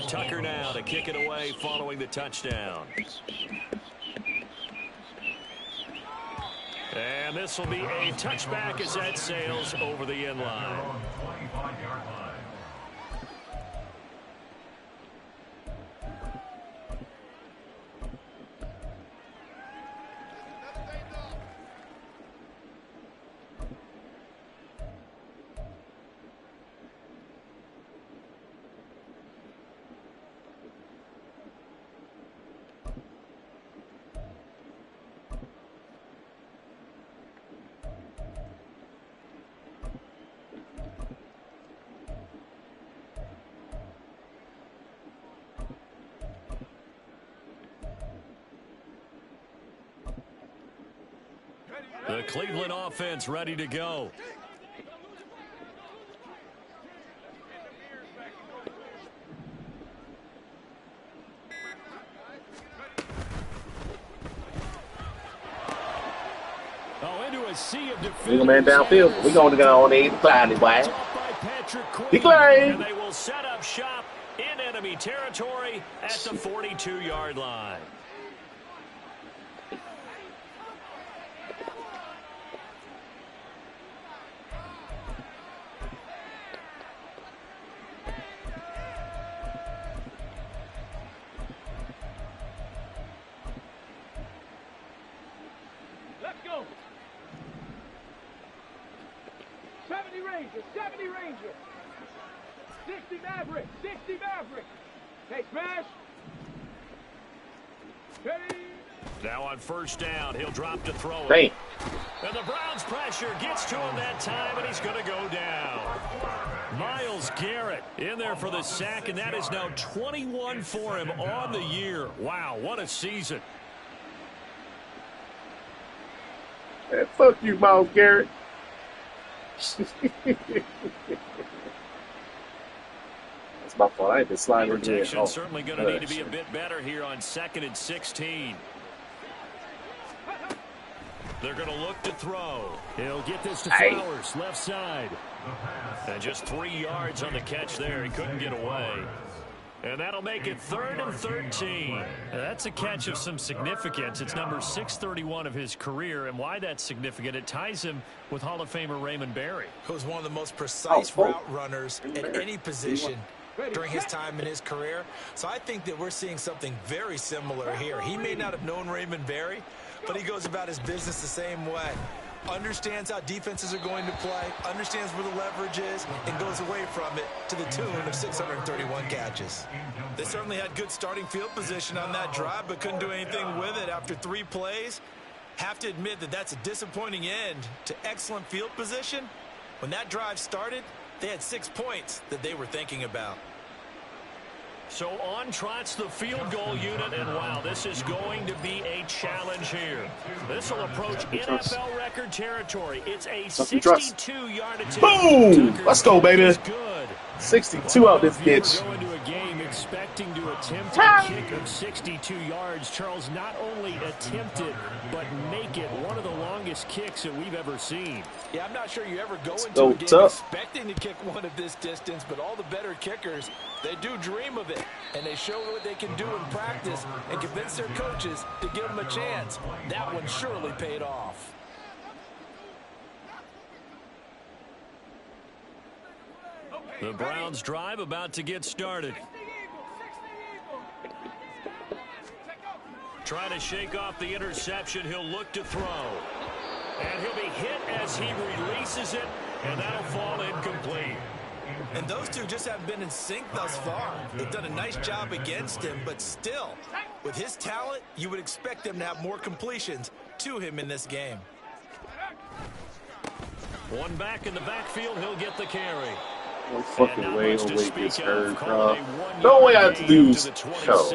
Tucker now to kick it away following the touchdown. And this will be a touchback as that sails over the end line. The Cleveland offense ready to go. Oh, into a sea of defense. Bring a man downfield. We're going to go on the cloudy, boy. And they will set up shop in enemy territory at the 42-yard line. Let's go. 70 Ranger. 60 Maverick. Hey, smash. Ready. Now on first down, he'll drop to throw it. Hey. And the Browns' pressure gets to him that time, and he's going to go down. Myles Garrett in there for the sack, and that is now 21 for him on the year. Wow, what a season. Man, fuck you, Myles Garrett. That's my fault. I ain't been sliding into it. Protection certainly going to need to be a bit better here on 2nd and 16. They're going to look to throw. He'll get this to Flowers, left side. And just 3 yards on the catch there. He couldn't get away. And that'll make it 3rd and 13. That's a catch of some significance. It's number 631 of his career. And why that's significant, it ties him with Hall of Famer Raymond Berry. Who was one of the most precise route runners at any position during his time in his career. So I think that we're seeing something very similar here. He may not have known Raymond Berry, but he goes about his business the same way. Understands how defenses are going to play, understands where the leverage is, and goes away from it to the tune of 631 catches. They certainly had good starting field position on that drive, but couldn't do anything with it after 3 plays. Have to admit that that's a disappointing end to excellent field position. When that drive started, they had 6 points that they were thinking about. So on trots the field goal unit, and wow, this is going to be a challenge here. This will approach NFL record territory. It's a 62-yard attempt. Boom! Let's go, baby. 62 out this bitch. expecting to attempt a kick of 62 yards. Charles, not only attempt it, but make it one of the longest kicks that we've ever seen. Yeah, I'm not sure you ever go into a game expecting to kick one of this distance, but all the better kickers, they do dream of it, and they show what they can do in practice and convince their coaches to give them a chance. That one surely paid off. The Browns drive about to get started. Trying to shake off the interception. He'll look to throw. And he'll be hit as he releases it, and that'll fall incomplete. And those two just haven't been in sync thus far. They've done a nice job against him, but still, with his talent, you would expect them to have more completions to him in this game. One back in the backfield, he'll get the carry. No fucking way he'll make this hurt, bro. No way I have to lose. Show.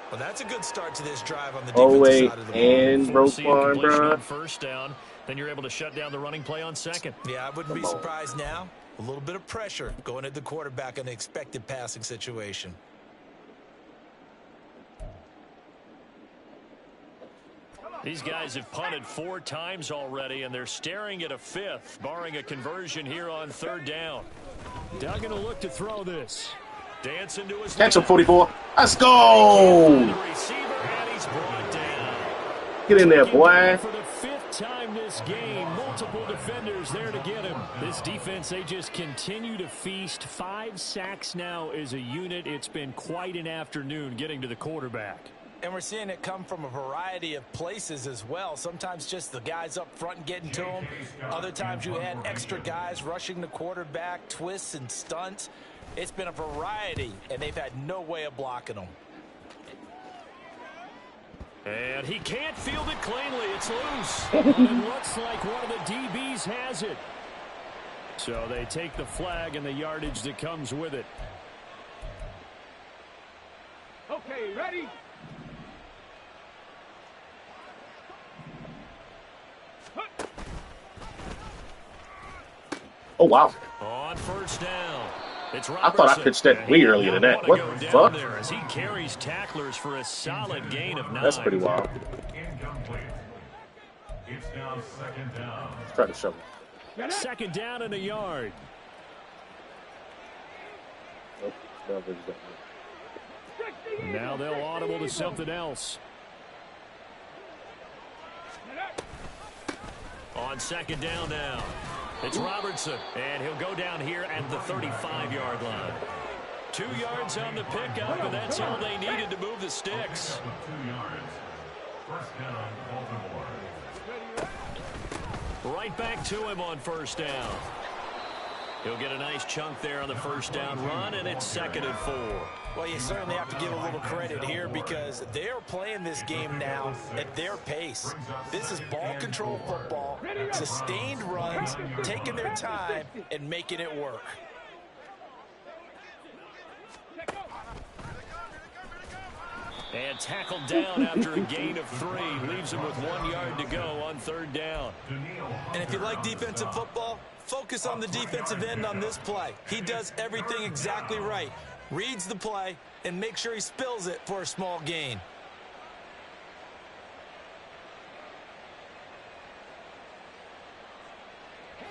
Well, that's a good start to this drive on the defensive side of the ball. And Roquan, bro. First down, then you're able to shut down the running play on second. Yeah, I wouldn't be surprised now. A little bit of pressure going at the quarterback in the expected passing situation. These guys have punted 4 times already, and they're staring at a 5th, barring a conversion here on 3rd down. Doug going to look to throw this. Dance into his catch him, 44. Let's go! Get in there, boy. For the 5th time this game, multiple defenders there to get him. This defense, they just continue to feast. 5 sacks now as a unit. It's been quite an afternoon getting to the quarterback. And we're seeing it come from a variety of places as well. Sometimes just the guys up front and getting to him. Other times you had extra guys rushing the quarterback, twists and stunts. It's been a variety, and they've had no way of blocking them. And he can't field it cleanly. It's loose. It looks like one of the DBs has it. So they take the flag and the yardage that comes with it. Okay, ready? Oh, wow. On first down. It's I thought I pitched that way earlier than that. What the fuck? As he carries tacklers for a solid gain of 9. That's pretty wild. Incomplete. It's now 2nd down. Let's try to shovel. 2nd down and a yard. Now they'll audible to something else. On 2nd down now. It's Robertson, and he'll go down here at the 35-yard line. 2 yards on the pickup, and that's all they needed to move the sticks. 2 yards. First down, Baltimore. Right back to him on first down. He'll get a nice chunk there on the first down run, and it's 2nd and 4. Well, you certainly have to give a little credit here because they're playing this game now at their pace. This is ball control football, sustained runs, taking their time, and making it work. And tackled down after a gain of 3. Leaves him with 1 yard to go on 3rd down. And if you like defensive football, focus on the defensive end on this play. He does everything exactly right. Reads the play and make sure he spills it for a small gain.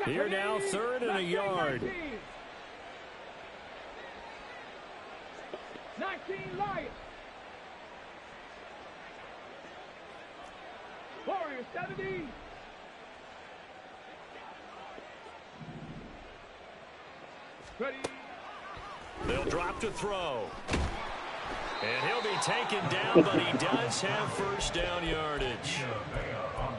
Here now, 3rd and a yard. 19 Lions. Warriors 70. Ready. They'll drop to throw. And he'll be taken down, but he does have first down yardage.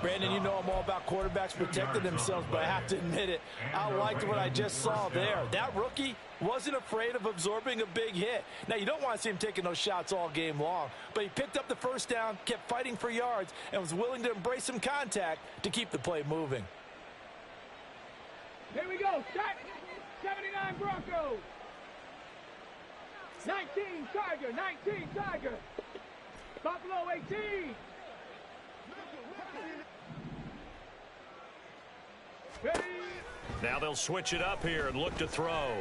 Brandon, you know I'm all about quarterbacks protecting themselves, but I have to admit it. I liked what I just saw there. That rookie wasn't afraid of absorbing a big hit. Now, you don't want to see him taking those shots all game long, but he picked up the first down, kept fighting for yards, and was willing to embrace some contact to keep the play moving. Here we go. Set. 79 Broncos. 19 Tiger. 19 Tiger. Buffalo 18. Ready. Now they'll switch it up here and look to throw.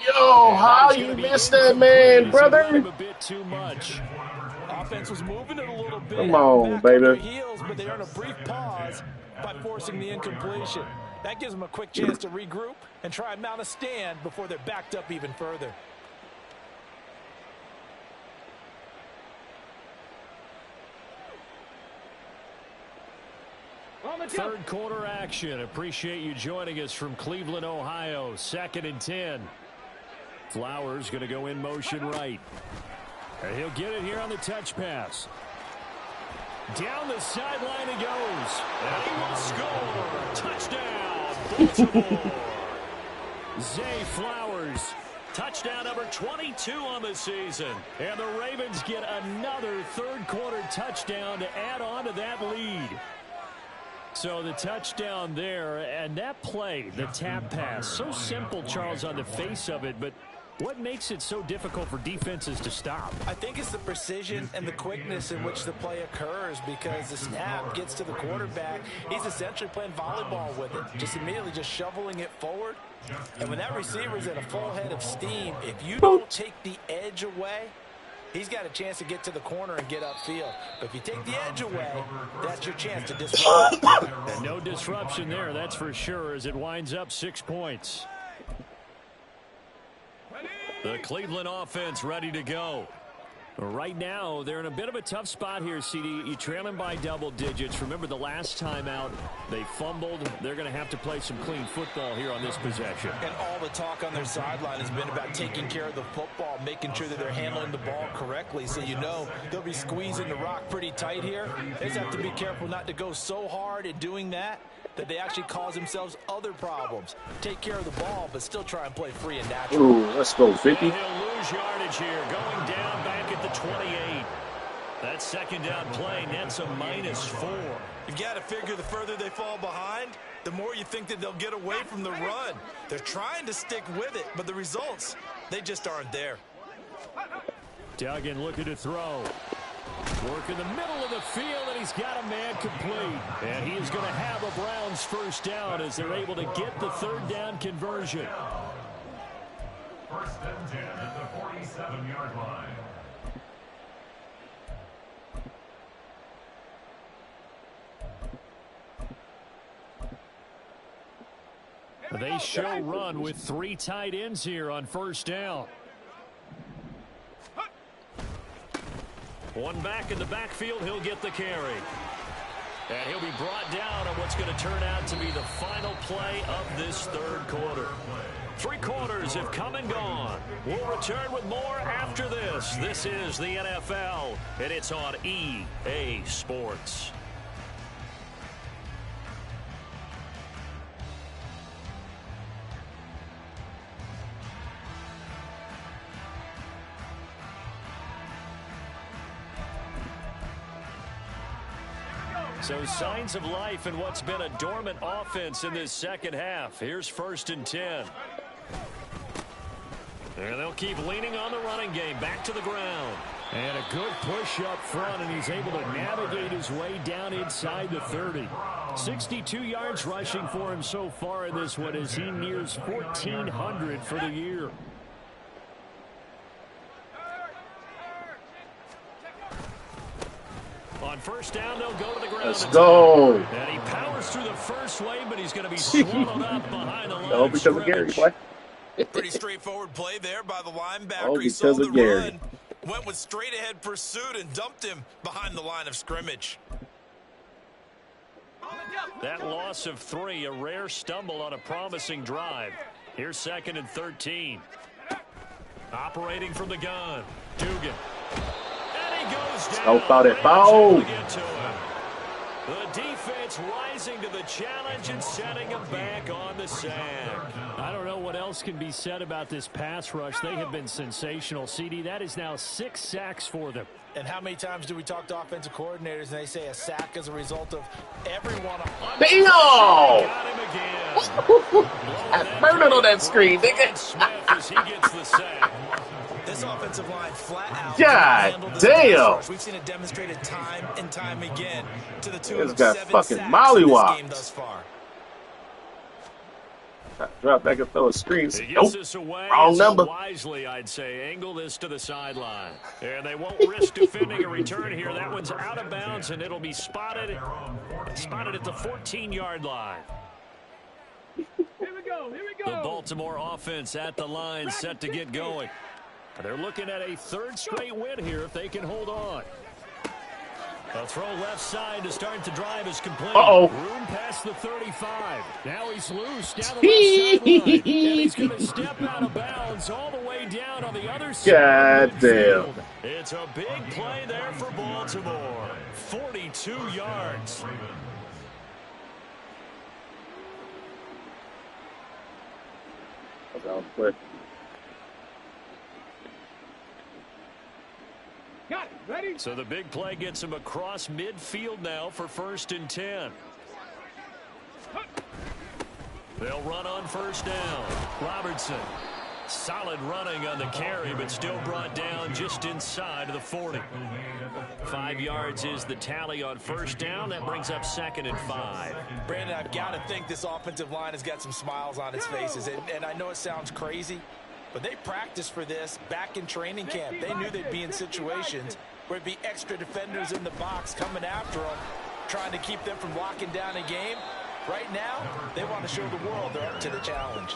Yo! Oh, how you missed that man, brother? A bit too much. Offense was moving it a little bit. Come on, back on their baby. heels, but they earn a brief pause by forcing the incompletion. That gives them a quick chance to regroup and try and mount a stand before they're backed up even further. Third quarter action. Appreciate you joining us from Cleveland, Ohio. 2nd and 10. Flowers going to go in motion right. And he'll get it here on the touch pass. Down the sideline he goes. And he will score. Touchdown, Baltimore. Zay Flowers. Touchdown number 22 on the season. And the Ravens get another third quarter touchdown to add on to that lead. So the touchdown there, and that play, the tap pass, so simple, Charles, on the face of it, but what makes it so difficult for defenses to stop? I think it's the precision and the quickness in which the play occurs, because the snap gets to the quarterback. He's essentially playing volleyball with it, just immediately just shoveling it forward. And when that receiver's at a full head of steam, if you don't take the edge away, he's got a chance to get to the corner and get upfield. But if you take the edge away, that's your chance to disrupt. And no disruption there, that's for sure, as it winds up 6 points. The Cleveland offense ready to go. Right now, they're in a bit of a tough spot here, CD. You trail them by double digits. Remember the last time out, they fumbled. They're going to have to play some clean football here on this possession. And all the talk on their sideline has been about taking care of the football, making sure that they're handling the ball correctly. So you know they'll be squeezing the rock pretty tight here. They just have to be careful not to go so hard in doing that they actually cause themselves other problems. Take care of the ball, but still try and play free and natural. Ooh, let's go, 50. And he'll lose yardage here, going down back at the 28. That second down play nets a -4. You've got to figure the further they fall behind, the more you think that they'll get away from the run. They're trying to stick with it, but the results, they just aren't there. Duggan looking to throw. Work in the middle of the field, and he's got a man complete. And he is going to have a Browns first down as they're able to get the third down conversion. 1st and 10 at the 47-yard line. They show run with 3 tight ends here on first down. One back in the backfield, he'll get the carry. And he'll be brought down on what's going to turn out to be the final play of this third quarter. 3 quarters have come and gone. We'll return with more after this. This is the NFL, and it's on EA Sports. So signs of life in what's been a dormant offense in this second half. Here's 1st and 10. And they'll keep leaning on the running game. Back to the ground. And a good push up front, and he's able to navigate his way down inside the 30. 62 yards rushing for him so far in this one as he nears 1,400 for the year. On first down, they'll go to the ground. Let's go. And he powers through the first wave, but he's going to be swallowed up behind the line. Oh, because of Gary. What? Pretty straightforward play there by the linebacker. Oh, He saw because the of Gary. run, went with straight-ahead pursuit and dumped him behind the line of scrimmage. That loss of 3, a rare stumble on a promising drive. Here's 2nd and 13. Operating from the gun, Dugan. How about it? Bow. The defense rising to the challenge and setting him back on the sack. I don't know what else can be said about this pass rush. They have been sensational. CD, that is now 6 sacks for them. And how many times do we talk to offensive coordinators and they say a sack as a result of everyone? Damn! Got him again. I burned on that screen, nigga. Smith as he gets the sack. This offensive line flat out. God damn. We've seen it demonstrated time and time again to the tune This of got 7 fucking sacks in this mollywopped. game thus far. Drop back and throw a screen. He Nope. gets this away. Wrong So number. wisely, I'd say. Angle this to the sideline. And they won't risk defending a return here. That one's out of bounds, and it'll be spotted at the 14-yard line. Here we go. The Baltimore offense at the line, set to get going. They're looking at a third straight win here if they can hold on. A throw left side to start the drive is complete. Room past the 35. Now he's loose down the left sideline. And he's going to step out of bounds all the way down on the other side. God damn. It's a big play there for Baltimore. 42 yards. That was quick. Got it. Ready? So the big play gets him across midfield now for 1st and 10. They'll run on 1st down. Robertson. Solid running on the carry, but still brought down just inside of the 40. 5 yards is the tally on 1st down. That brings up 2nd and 5. Brandon, I've got to think this offensive line has got some smiles on its faces. And I know it sounds crazy, but they practiced for this back in training camp. They knew they'd be in situations where there'd be extra defenders in the box coming after them, trying to keep them from locking down a game. Right now, they want to show the world they're up to the challenge.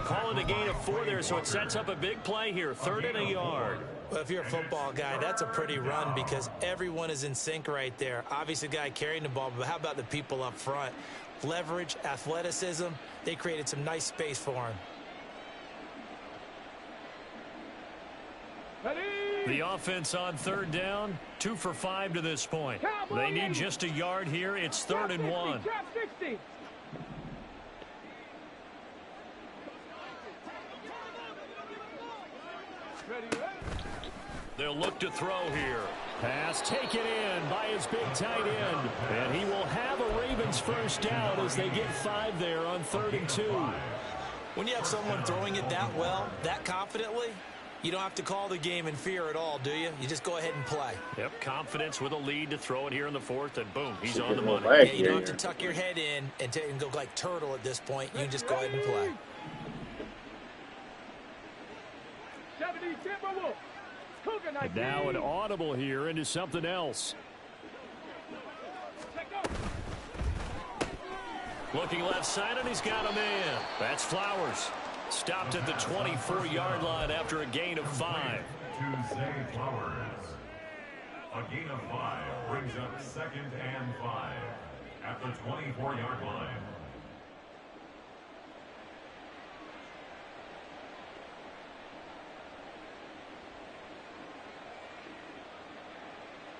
Calling a gain of 4 there, so it sets up a big play here. 3rd and a yard. Well, if you're a football guy, that's a pretty run because everyone is in sync right there. Obviously, the guy carrying the ball, but how about the people up front? Leverage, athleticism, they created some nice space for him. Ready? The offense on 3rd down, 2 for 5 to this point. They need just a yard here. It's 3rd and 1. Trap 60. Ready? They'll look to throw here. Pass taken in by his big tight end. And he will have a Ravens 1st down as they get 5 there on 3rd and 2. When you have someone throwing it that well, that confidently, you don't have to call the game in fear at all, do you? You just go ahead and play. Yep, confidence with a lead to throw it here in the 4th, and boom, he's on the money. Yeah, you don't have to tuck your head in and go like turtle at this point. You just go ahead and play. 70 Timberwolves. Cougar 19. Now an audible here into something else. Check out. Looking left side, and he's got a man. That's Flowers. Stopped at the 24-yard line after a gain of 5. To Zay Flowers. A gain of 5 brings up 2nd and 5 at the 24-yard line.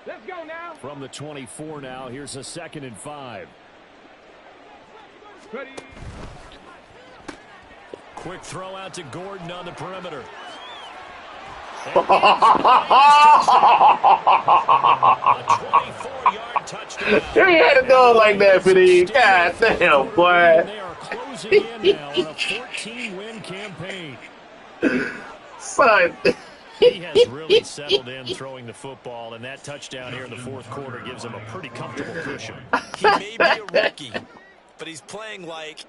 Let's go now. From the 24 now, here's a 2nd and 5. Ready? Quick throw out to Gordon on the perimeter. A 24-yard touchdown. He had to go like that, Fiddy. God damn, boy. They are closing in now on a 14-win campaign. Son. He has really settled in throwing the football, and that touchdown here in the 4th quarter gives him a pretty comfortable cushion. He may be a rookie, but he's playing like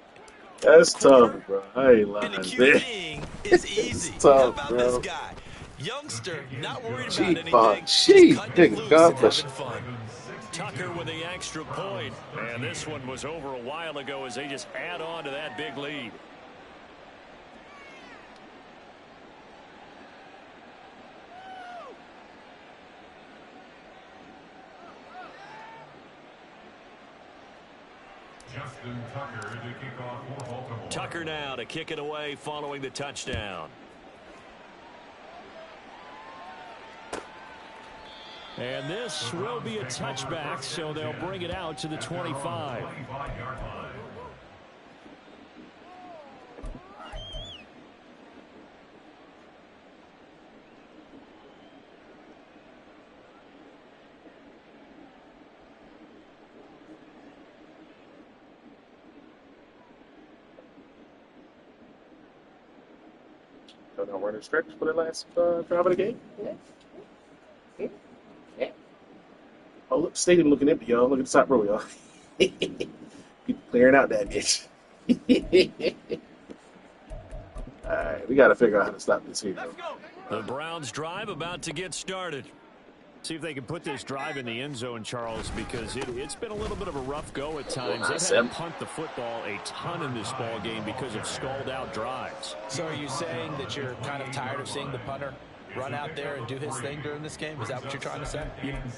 That's tough, bro. I ain't lying. and the QBing is easy. Tough, How about bro. this guy? Youngster, not worried about Cheap anything. ball. Just Cheap. cutting Good loose God and bless having fun. Tucker with the extra point. And this one was over a while ago as they just add on to that big lead. Justin Tucker to kick off for Baltimore. Tucker now to kick it away following the touchdown. And this will be a touchback, so they'll bring it out to the 25. 25-yard line. Don't know where to stretch for the last drive of the game. Yeah. Oh, look, stadium looking empty, y'all. Look at the top row, y'all. People clearing out that bitch. All right, we got to figure out how to stop this here. The Browns drive about to get started. See if they can put this drive in the end zone, Charles, because it's been a little bit of a rough go at times. They've had to punt the football a ton in this ball game because of stalled-out drives. So are you saying that you're kind of tired of seeing the punter run out there and do his thing during this game? Is that what you're trying to say?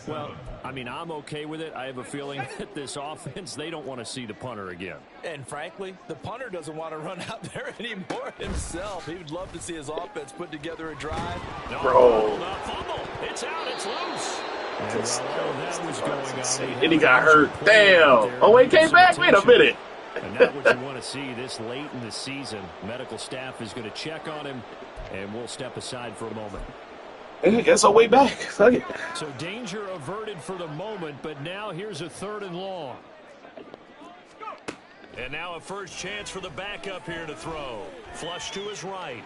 Well, I mean, I'm okay with it. I have a feeling that this offense, they don't want to see the punter again. And frankly, the punter doesn't want to run out there anymore himself. He would love to see his offense put together a drive. No, Bro. fumble. It's out. It's loose. And while that was going on, And he got hurt. Damn. Oh, wait, came back? Wait a minute. And not what you want to see this late in the season. Medical staff is going to check on him, and we'll step aside for a moment. I guess I'll wait back. Fuck it. So danger averted for the moment, but now here's a 3rd and long. And now a first chance for the backup here to throw. Flush to his right.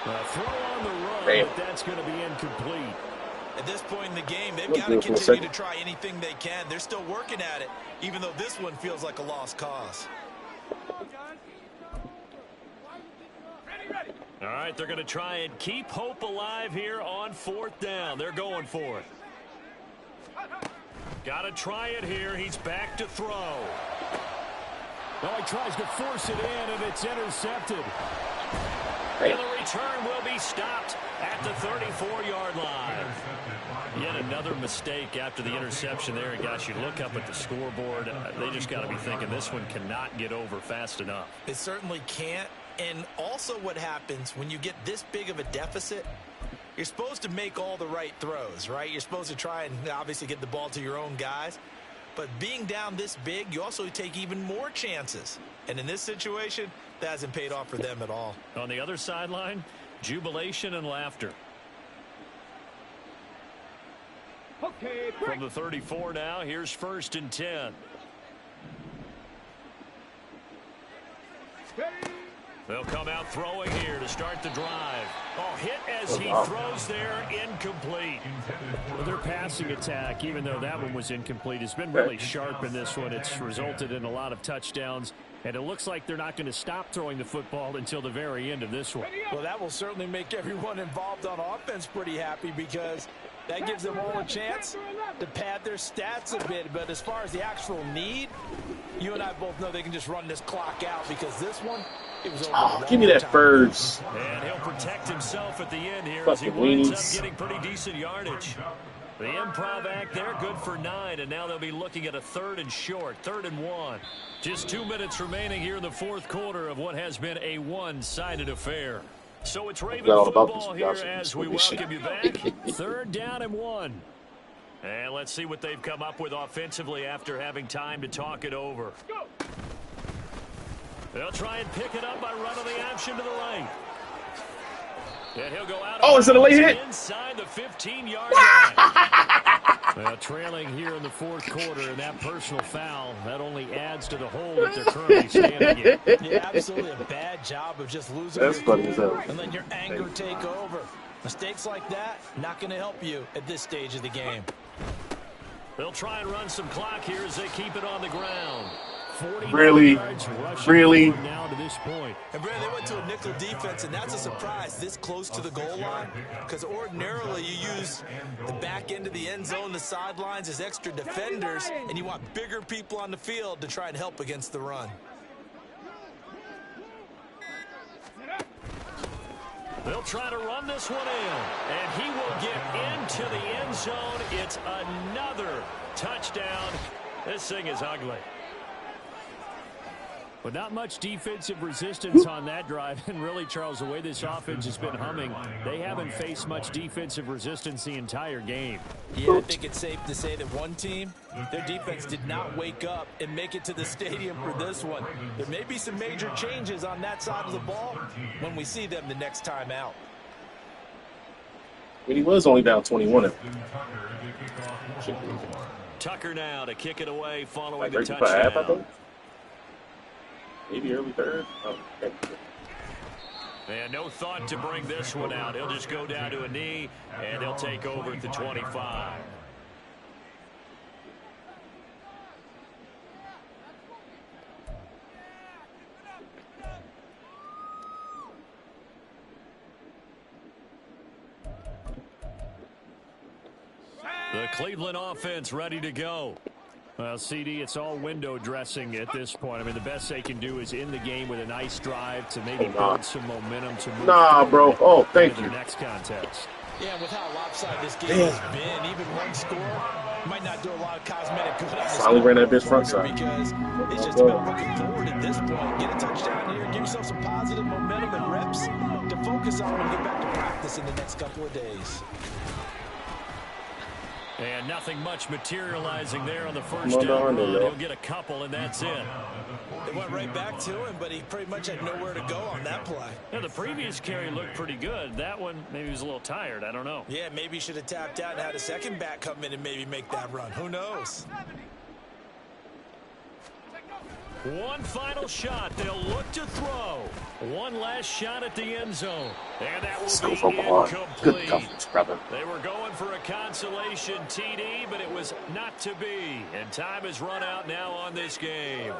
A throw on the run, but that's going to be incomplete. At this point in the game, they've got to continue to try anything they can. They're still working at it, even though this one feels like a lost cause. All right, they're going to try and keep hope alive here on 4th down. They're going for it. Got to try it here. He's back to throw. Oh, he tries to force it in, and it's intercepted. And the return will be stopped at the 34-yard line. Yet another mistake after the interception there. And gosh, you look up at the scoreboard. They just got to be thinking this one cannot get over fast enough. It certainly can't. And also what happens when you get this big of a deficit, you're supposed to make all the right throws, right? You're supposed to try and obviously get the ball to your own guys. But being down this big, you also take even more chances. And in this situation, that hasn't paid off for them at all. On the other sideline, jubilation and laughter. Okay, From the 34 now, here's 1st and 10. They'll come out throwing here to start the drive. Oh, hit as he throws there, incomplete. Well, their passing attack, even though that one was incomplete, has been really sharp in this one. It's resulted in a lot of touchdowns, and it looks like they're not going to stop throwing the football until the very end of this one. Well, that will certainly make everyone involved on offense pretty happy because that gives them all a chance to pad their stats a bit. But as far as the actual need, you and I both know they can just run this clock out because this one, it was over. Give me that first. And he'll protect himself at the end here as he winds up getting pretty decent yardage. The improv act there, good for 9, and now they'll be looking at a 3rd and short, 3rd and 1. Just 2 minutes remaining here in the 4th quarter of what has been a one-sided affair. So it's Raven football here as we welcome you back. 3rd down and 1. And let's see what they've come up with offensively after having time to talk it over. They'll try and pick it up by running the option to the right. And he'll go out. Oh, is it a late hit? Inside the 15-yard line. Well, trailing here in the 4th quarter, and that personal foul, that only adds to the hole that they're currently standing in. Yeah, absolutely a bad job of just losing That's your funny as cool hell. and letting your anger take over. Mistakes like that, not going to help you at this stage of the game. They'll try and run some clock here as they keep it on the ground. Really? Now to this point. And Brad, they went to a nickel defense, and that's a surprise this close to the goal line because ordinarily you use the back end of the end zone, the sidelines as extra defenders, and you want bigger people on the field to try and help against the run. They'll try to run this one in, and he will get into the end zone. It's another touchdown. This thing is ugly. But not much defensive resistance on that drive. And really, Charles, the way this offense has been humming, they haven't faced much defensive resistance the entire game. Yeah, I think it's safe to say that one team, their defense did not wake up and make it to the stadium for this one. There may be some major changes on that side of the ball when we see them the next time out. But he was only down 21. Tucker now to kick it away following Like the 35, I touchdown. think. Maybe early 3rd. Oh, okay. And no thought to bring this one out. He'll just go down to a knee, and he'll take over at the 25. The Cleveland offense ready to go. Well, CD, it's all window dressing at this point. I mean, the best they can do is in the game with a nice drive to maybe build some momentum to move bro. forward Oh, thank into you. their next contest. Yeah, and with how lopsided this game has been, even one score might not do a lot of cosmetic good on this Finally ran that bitch front partner side. because it's just about looking forward at this point. Get a touchdown here, give yourself some positive momentum and reps to focus on when you get back to practice in the next couple of days. And nothing much materializing there on the first down run. He'll get a couple, and that's it. It went right back to him, but he pretty much had nowhere to go on that play. Yeah, the previous carry looked pretty good. That one, maybe he was a little tired. I don't know. Yeah, maybe he should have tapped out and had a second back come in and maybe make that run. Who knows? One final shot. They'll look to throw. One last shot at the end zone. And that will be incomplete. They were going for a consolation TD, but it was not to be. And time has run out now on this game.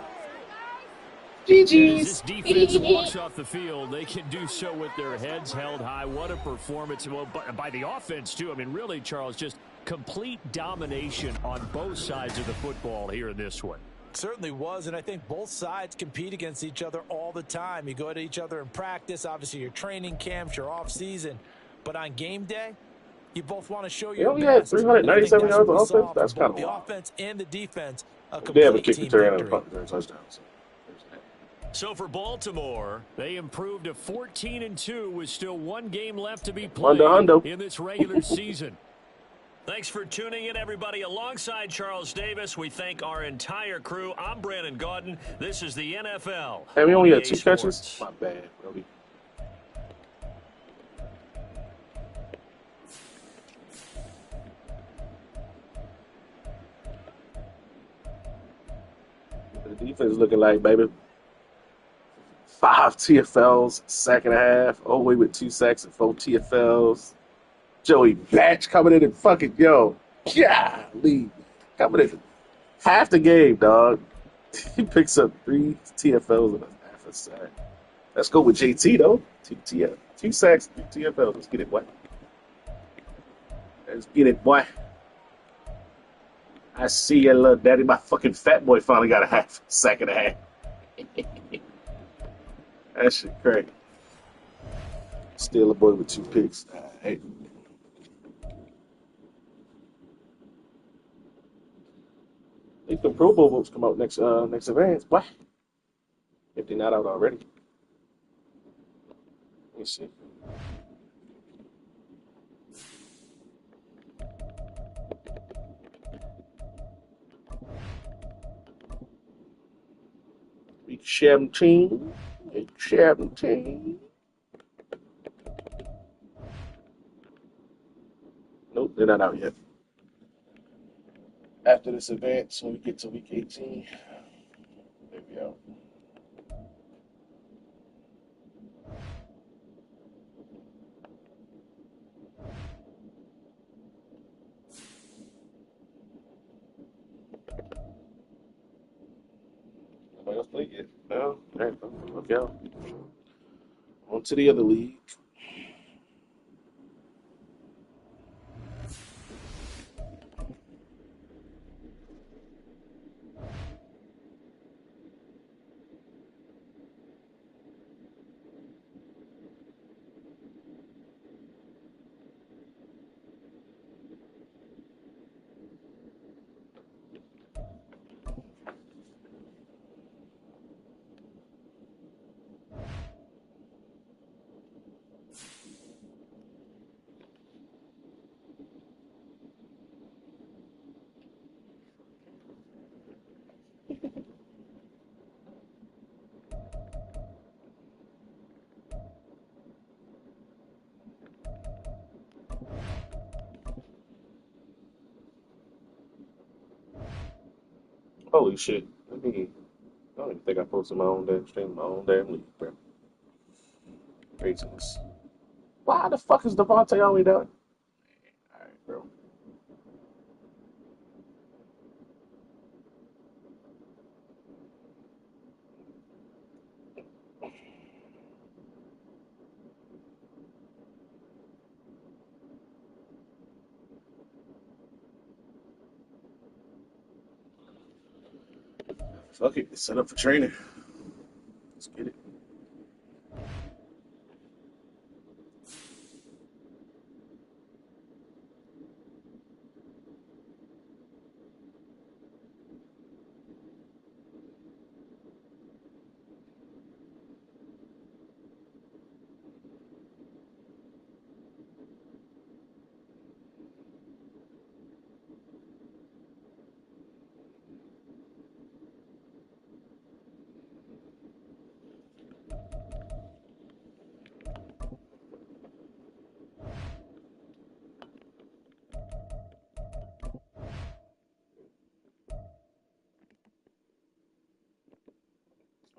GG's. As this defense walks off the field, they can do so with their heads held high. What a performance. Well, by the offense, too. I mean, really, Charles, just complete domination on both sides of the football here in this one. Certainly was, and I think both sides compete against each other all the time. You go at each other in practice, obviously your training camps, your off season, but on game day, you both want to show your only had best. 397 yards of offense. That's kind of the wild. offense and the defense. A They have a complete kick team return and a victory. punt return touchdown. So for Baltimore, they improved to 14-2 with still one game left to be played in this regular season. Thanks for tuning in, everybody. Alongside Charles Davis, we thank our entire crew. I'm Brandon Gaudin. This is the NFL. Hey, we only had EA 2 Sports. catches? My bad, really. The defense is looking like, baby, 5 TFLs, second half, all the way with 2 sacks and 4 TFLs. Joey Batch coming in and fucking, golly, coming in half the game, dog. He picks up 3 TFLs and a half a sack. Let's go with JT, though. 2 sacks, 3 TFLs. Let's get it, boy. Let's get it, boy. I see you, little daddy. My fucking fat boy finally got a sack and a half. That shit crazy. Still a boy with 2 picks. Hey. I think the Pro Bowl votes come out next advance. Why? If they're not out already. Let me see. Week 17. Week 17. Nope, they're not out yet. After this advance, when we get to week 18, they'll be out. Nobody else played yet? No? All right, look out. On to the other league. Holy shit. I don't even think I posted my own damn stream, my own damn league, bro. Craziness. Why the fuck is Devontae all the way down? Alright, bro. Fuck it. It's set up for training. Let's get it.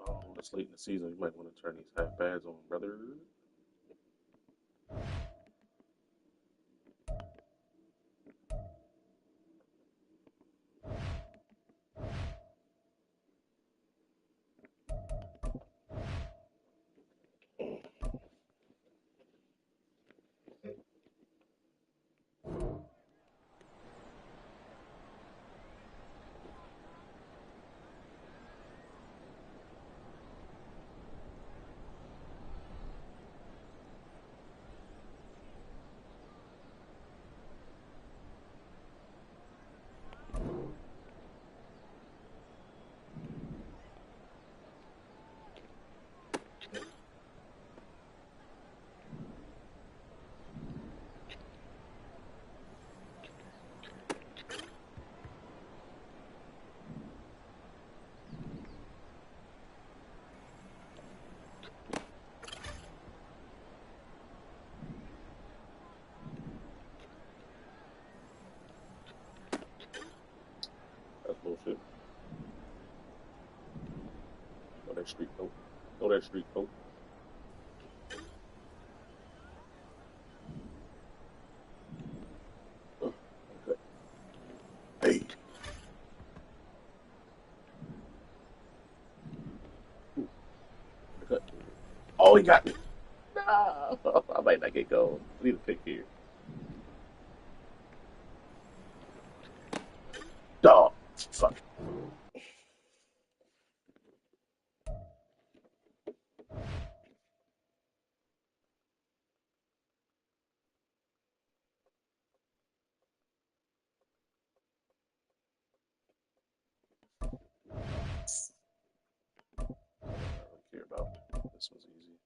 Oh, that's late in the season. You might want to turn these half pads on, brother. That's bullshit. Know that street coat. Know that street coat. Okay. Hey. Ooh, cut. Oh, he got me. No. I might not get gold. I need a pick here. Dog. Fuck. I don't care about this one's easy.